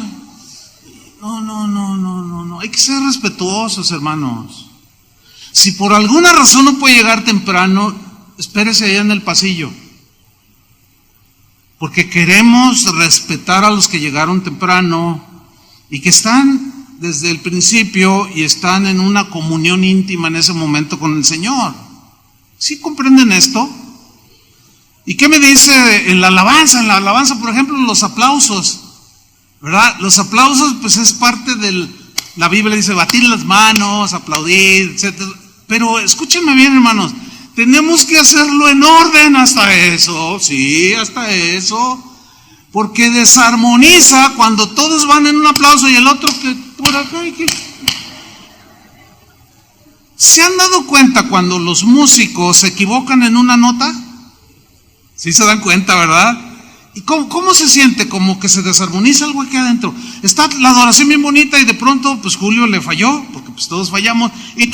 no, hay que ser respetuosos, hermanos. Si por alguna razón no puede llegar temprano, espérese allá en el pasillo. Porque queremos respetar a los que llegaron temprano y que están desde el principio y están en una comunión íntima en ese momento con el Señor. ¿Sí comprenden esto? ¿Y qué me dice en la alabanza? En la alabanza, por ejemplo, los aplausos, ¿verdad? Los aplausos, pues es parte la Biblia dice batir las manos, aplaudir, etcétera. Pero escúchenme bien, hermanos, tenemos que hacerlo en orden hasta eso, sí, hasta eso, porque desarmoniza cuando todos van en un aplauso y el otro que por acá. ¿Se han dado cuenta cuando los músicos se equivocan en una nota? Sí se dan cuenta, ¿verdad? ¿Y cómo se siente? Como que se desarmoniza algo aquí adentro. Está la adoración bien bonita y de pronto, pues Julio le falló, porque pues todos fallamos, y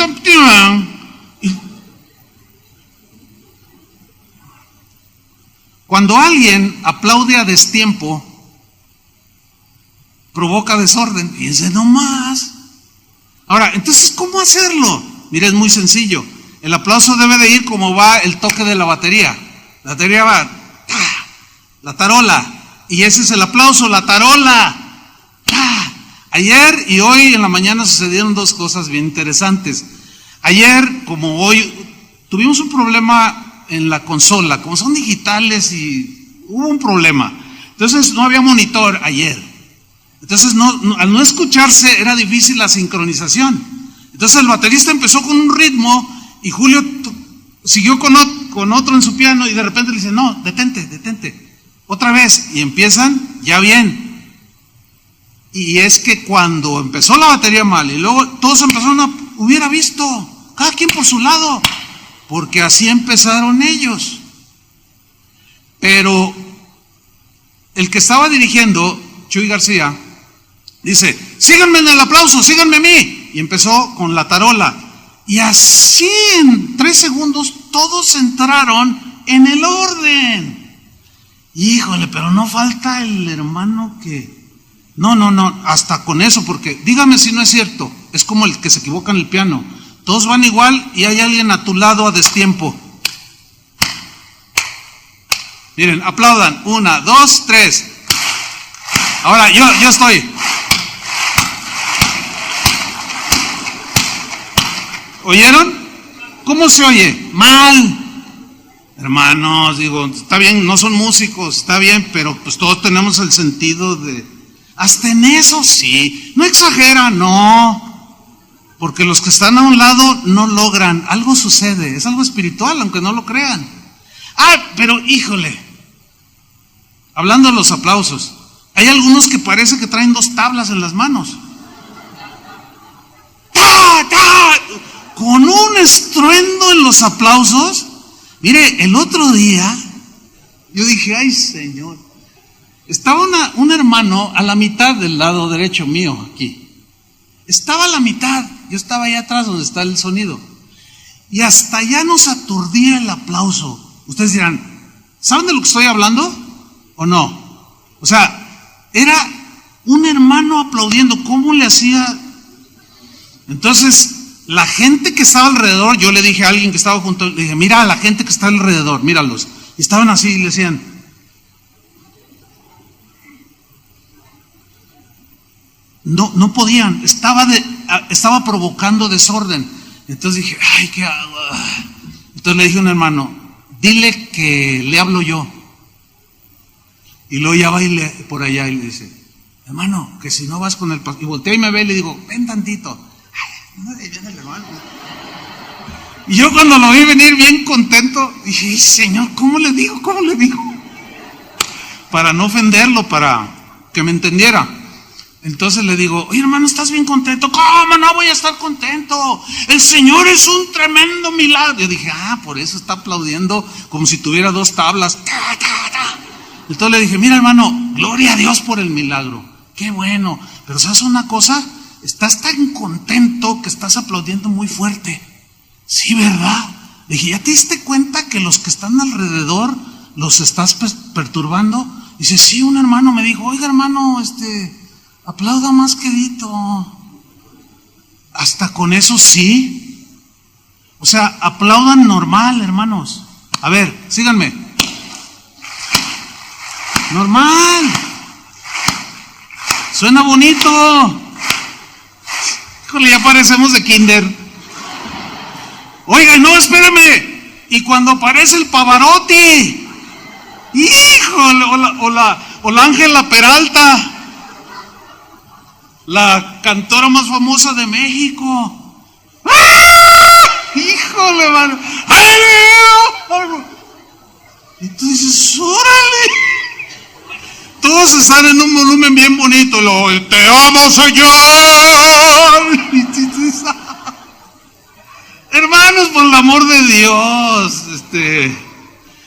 cuando alguien aplaude a destiempo, provoca desorden. Fíjense nomás. Ahora, entonces, ¿cómo hacerlo? Mire, es muy sencillo. El aplauso debe de ir como va el toque de la batería. La batería va, la tarola. Y ese es el aplauso, la tarola. Ayer y hoy en la mañana sucedieron dos cosas bien interesantes. Ayer, como hoy, tuvimos un problema en la consola, como son digitales y hubo un problema. Entonces no había monitor ayer. Entonces al no escucharse era difícil la sincronización. Entonces el baterista empezó con un ritmo y Julio siguió con otro en su piano y de repente le dice, no, detente, otra vez. Y empiezan ya bien. Y es que cuando empezó la batería mal y luego todos empezaron hubiera visto, cada quien por su lado, porque así empezaron ellos. Pero el que estaba dirigiendo, Chuy García, dice, síganme en el aplauso, síganme a mí. Y empezó con la tarola. Y así en 3 segundos todos entraron en el orden. Híjole, pero no falta el hermano que... No, hasta con eso, porque dígame si no es cierto, es como el que se equivoca en el piano. Todos van igual y hay alguien a tu lado a destiempo. Miren, aplaudan. 1, 2, 3. Ahora yo estoy. ¿Oyeron? ¿Cómo se oye? Mal. Hermanos, digo, está bien, no son músicos, está bien, pero pues todos tenemos el sentido de... Hasta en eso sí. No exagera, no. Porque los que están a un lado no logran, algo sucede, es algo espiritual, aunque no lo crean. Pero híjole, hablando de los aplausos, hay algunos que parece que traen 2 tablas en las manos. Con un estruendo en los aplausos. Mire, el otro día, yo dije, ay Señor, estaba un hermano a la mitad del lado derecho mío, aquí. Estaba a la mitad, yo estaba allá atrás donde está el sonido. Y hasta allá nos aturdía el aplauso. Ustedes dirán, ¿saben de lo que estoy hablando? ¿O no? O sea, era un hermano aplaudiendo. ¿Cómo le hacía? Entonces, la gente que estaba alrededor, yo le dije a alguien que estaba junto, le dije, mira a la gente que está alrededor, míralos. Y estaban así y le decían, no podían, estaba provocando desorden. Entonces dije, ay, ¿qué hago? Entonces le dije a un hermano, dile que le hablo yo. Y luego ya va por allá y le dice, hermano, que si no vas con el pastor. Y voltea y me ve y le digo, ven tantito. Ay, no, viene el hermano. Y yo cuando lo vi venir bien contento, dije, Señor, ¿cómo le digo? Para no ofenderlo, para que me entendiera. Entonces le digo, oye hermano, ¿estás bien contento? ¿Cómo no voy a estar contento? El Señor es un tremendo milagro. Yo dije, por eso está aplaudiendo como si tuviera 2 tablas. Entonces le dije, mira hermano, gloria a Dios por el milagro. Qué bueno. Pero ¿sabes una cosa? Estás tan contento que estás aplaudiendo muy fuerte. Sí, ¿verdad? Le dije, ¿ya te diste cuenta que los que están alrededor los estás perturbando? Dice, sí, un hermano me dijo, oiga hermano, aplauda más quedito. Hasta con eso sí. O sea, aplaudan normal, hermanos. A ver, síganme. Normal. Suena bonito. Híjole, ya parecemos de kinder. Oiga, no, espérame. Y cuando aparece el Pavarotti, híjole, o la Ángela Peralta, la cantora más famosa de México. ¡Ah! Híjole, mano. Y tú dices, órale. Todos están en un volumen bien bonito. Te amo, Señor. Y tú dices, hermanos, por el amor de Dios.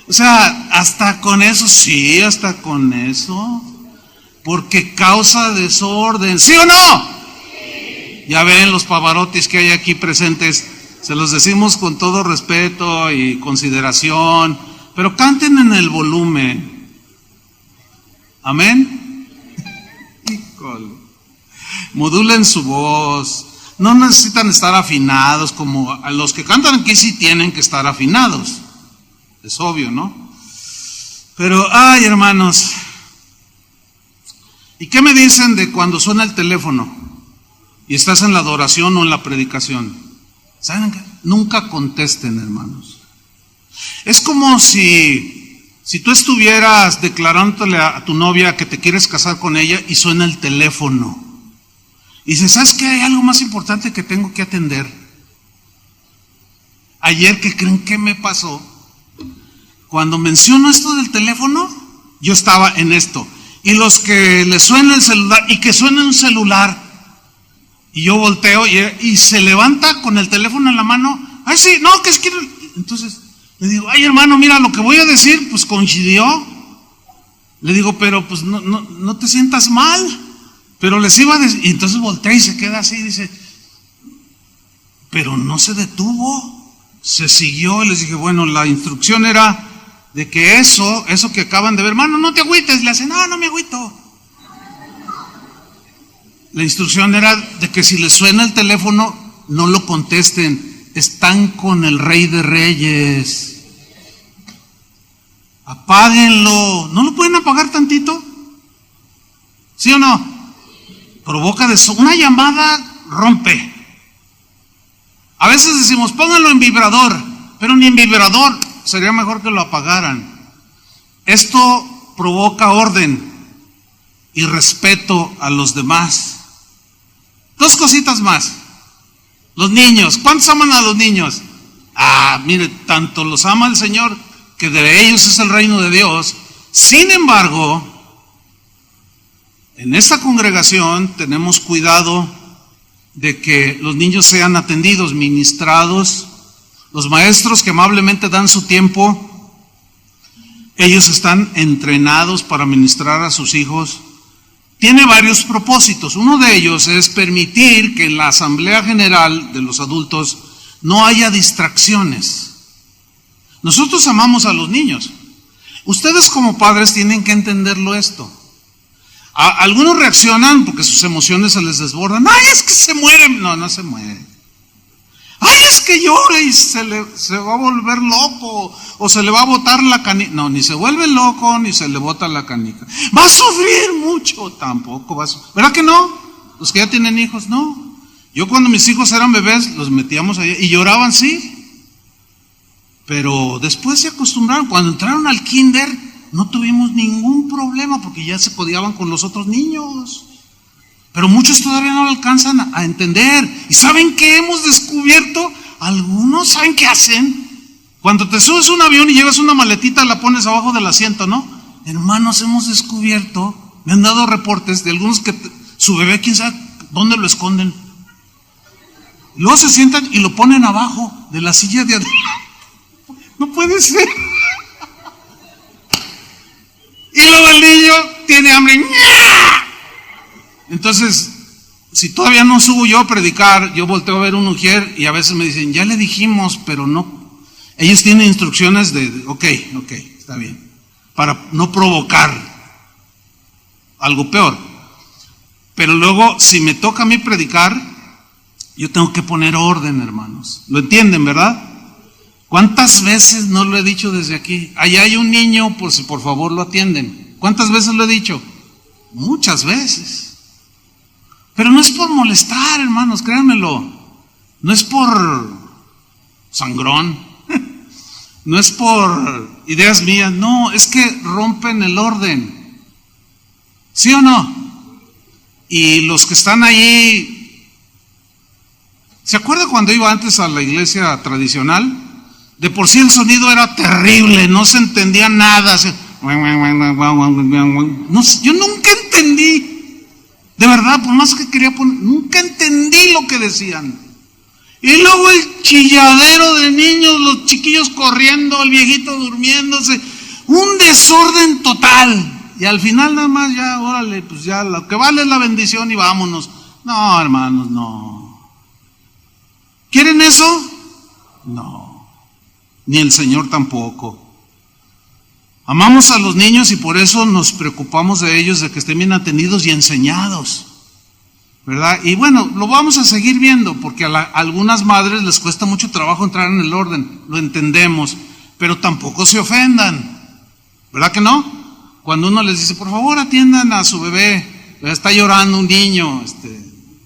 O sea, hasta con eso, sí, hasta con eso. Porque causa desorden, ¿sí o no? Sí. Ya ven los Pavarottis que hay aquí presentes, se los decimos con todo respeto y consideración, pero canten en el volumen. Amén. Híjole. Modulen su voz. No necesitan estar afinados como a los que cantan aquí, sí tienen que estar afinados. Es obvio, ¿no? Pero, hermanos. ¿Y qué me dicen de cuando suena el teléfono y estás en la adoración o en la predicación? ¿Saben qué? Nunca contesten, hermanos. Es como si tú estuvieras declarándole a tu novia que te quieres casar con ella y suena el teléfono. Y dices, ¿sabes qué? Hay algo más importante que tengo que atender. Ayer, ¿qué creen que me pasó? Cuando menciono esto del teléfono, yo estaba en esto. Y los que le suena el celular, y que suena un celular, y yo volteo y se levanta con el teléfono en la mano. Ay, sí, no, que es que... Entonces le digo, ay hermano, mira, lo que voy a decir, pues coincidió. Le digo, pero pues no te sientas mal. Pero les iba a decir, y entonces voltea y se queda así, dice, pero no se detuvo, se siguió. Y les dije, bueno, la instrucción era de que eso que acaban de ver, hermano, no te agüites. Le hacen, no me agüito. La instrucción era de que si les suena el teléfono, no lo contesten. Están con el Rey de Reyes. Apáguenlo. ¿No lo pueden apagar tantito? ¿Sí o no? Provoca una llamada rompe. A veces decimos, pónganlo en vibrador, pero ni en vibrador. Sería mejor que lo apagaran. Esto provoca orden y respeto a los demás. 2 cositas más. Los niños, ¿cuántos aman a los niños? Mire, tanto los ama el Señor que de ellos es el reino de Dios. Sin embargo, en esta congregación tenemos cuidado de que los niños sean atendidos, ministrados. Los maestros que amablemente dan su tiempo, ellos están entrenados para ministrar a sus hijos. Tiene varios propósitos. Uno de ellos es permitir que en la asamblea general de los adultos no haya distracciones. Nosotros amamos a los niños. Ustedes como padres tienen que entenderlo esto. Algunos reaccionan porque sus emociones se les desbordan. ¡Ay, es que se muere! No se muere. ¡Ay, es que llora y se va a volver loco! O se le va a botar la canica. No, ni se vuelve loco, ni se le bota la canica. ¿Va a sufrir mucho? Tampoco va a sufrir. ¿Verdad que no? Los que ya tienen hijos, no. Yo cuando mis hijos eran bebés, los metíamos allá y lloraban, sí. Pero después se acostumbraron. Cuando entraron al kinder, no tuvimos ningún problema porque ya se codiaban con los otros niños. Pero muchos todavía no lo alcanzan a entender. ¿Y saben qué hemos descubierto? Algunos, ¿saben qué hacen? Cuando te subes a un avión y llevas una maletita, la pones abajo del asiento, ¿no? Hermanos, hemos descubierto, me han dado reportes de algunos que su bebé, quién sabe dónde lo esconden. Luego se sientan y lo ponen abajo de la silla de adelante. No puede ser. Y luego el niño tiene hambre. Entonces, si todavía no subo yo a predicar, yo volteo a ver un mujer y a veces me dicen, ya le dijimos, pero no. Ellos tienen instrucciones ok, está bien, para no provocar algo peor. Pero luego, si me toca a mí predicar, yo tengo que poner orden, hermanos. ¿Lo entienden, verdad? ¿Cuántas veces no lo he dicho desde aquí? Allá hay un niño, por si por favor lo atienden. ¿Cuántas veces lo he dicho? Muchas veces. Pero no es por molestar, hermanos, créanmelo. No es por sangrón. No es por ideas mías. No, es que rompen el orden. ¿Sí o no? Y los que están ahí, ¿se acuerda cuando iba antes a la iglesia tradicional? De por sí el sonido era terrible, no se entendía nada. No, yo nunca entendí. De verdad, por más que quería poner, nunca entendí lo que decían. Y luego el chilladero de niños, los chiquillos corriendo, el viejito durmiéndose, un desorden total. Y al final nada más ya, órale, pues ya lo que vale es la bendición y vámonos. No, hermanos, no. ¿Quieren eso? No. Ni el Señor tampoco. Amamos a los niños y por eso nos preocupamos de ellos, de que estén bien atendidos y enseñados, ¿verdad? Y bueno, lo vamos a seguir viendo, porque a algunas madres les cuesta mucho trabajo entrar en el orden, lo entendemos, pero tampoco se ofendan, ¿verdad que no? Cuando uno les dice, por favor atiendan a su bebé, está llorando un niño,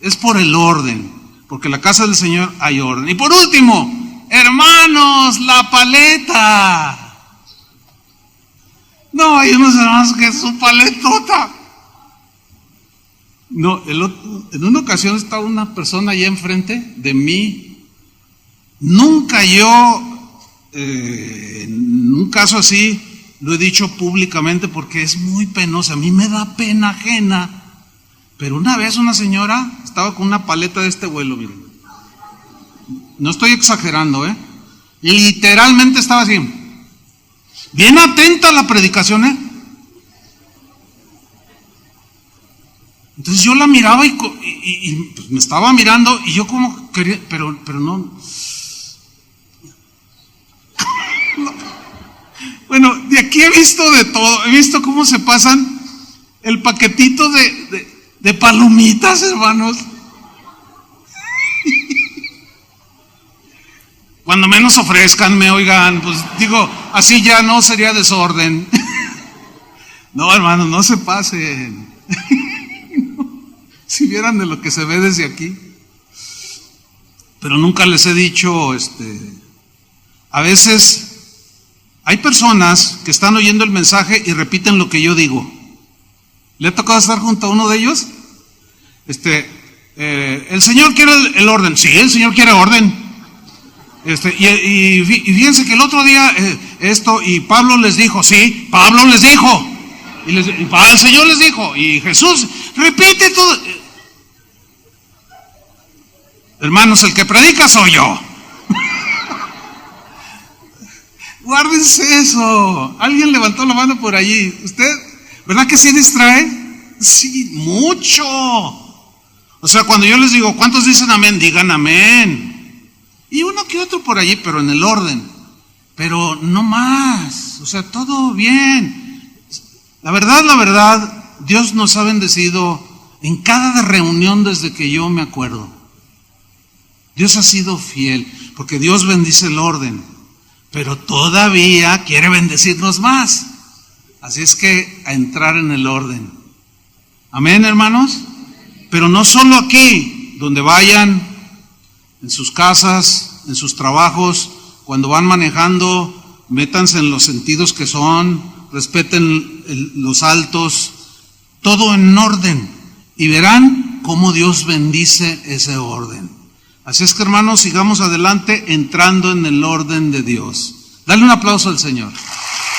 es por el orden, porque en la casa del Señor hay orden. Y por último, hermanos, la paleta. No, hay unos hermanos que es su paletota. No, en una ocasión estaba una persona allá enfrente de mí. Nunca yo, en un caso así, lo he dicho públicamente porque es muy penoso. A mí me da pena ajena. Pero una vez una señora estaba con una paleta de este vuelo, miren. No estoy exagerando, y literalmente estaba así. Bien atenta a la predicación, Entonces yo la miraba y pues me estaba mirando y yo como quería, pero no. No. Bueno, de aquí he visto de todo, he visto cómo se pasan el paquetito de palomitas, hermanos. Cuando menos ofrezcanme, oigan, pues digo, así ya no sería desorden. No, hermano, no se pasen. Si vieran de lo que se ve desde aquí. Pero nunca les he dicho, a veces hay personas que están oyendo el mensaje y repiten lo que yo digo. ¿Le ha tocado estar junto a uno de ellos? El Señor quiere el orden. Sí, el Señor quiere orden. Y fíjense que el otro día y Pablo les dijo, sí, Pablo les dijo, y el Señor les dijo, y Jesús repite todo. Hermanos, el que predica soy yo. Guárdense eso. Alguien levantó la mano por allí. ¿Usted, verdad que sí distrae? Sí, mucho. O sea, cuando yo les digo, ¿cuántos dicen amén? Digan amén. Y uno que otro por allí, pero en el orden. Pero no más. O sea, todo bien. La verdad, Dios nos ha bendecido en cada reunión desde que yo me acuerdo. Dios ha sido fiel, porque Dios bendice el orden, pero todavía quiere bendecirnos más. Así es que a entrar en el orden. Amén, hermanos. Pero no solo aquí, donde vayan, en sus casas, en sus trabajos, Cuando van manejando, métanse en los sentidos que son, respeten los altos, todo en orden, y verán cómo Dios bendice ese orden. Así es que, hermanos, sigamos adelante entrando en el orden de Dios. Dale un aplauso al Señor.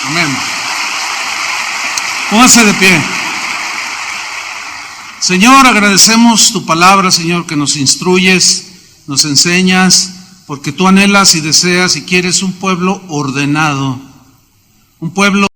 Amén. Póngase de pie. Señor, agradecemos tu palabra, Señor, que nos instruyes, nos enseñas, porque tú anhelas y deseas y quieres un pueblo ordenado, un pueblo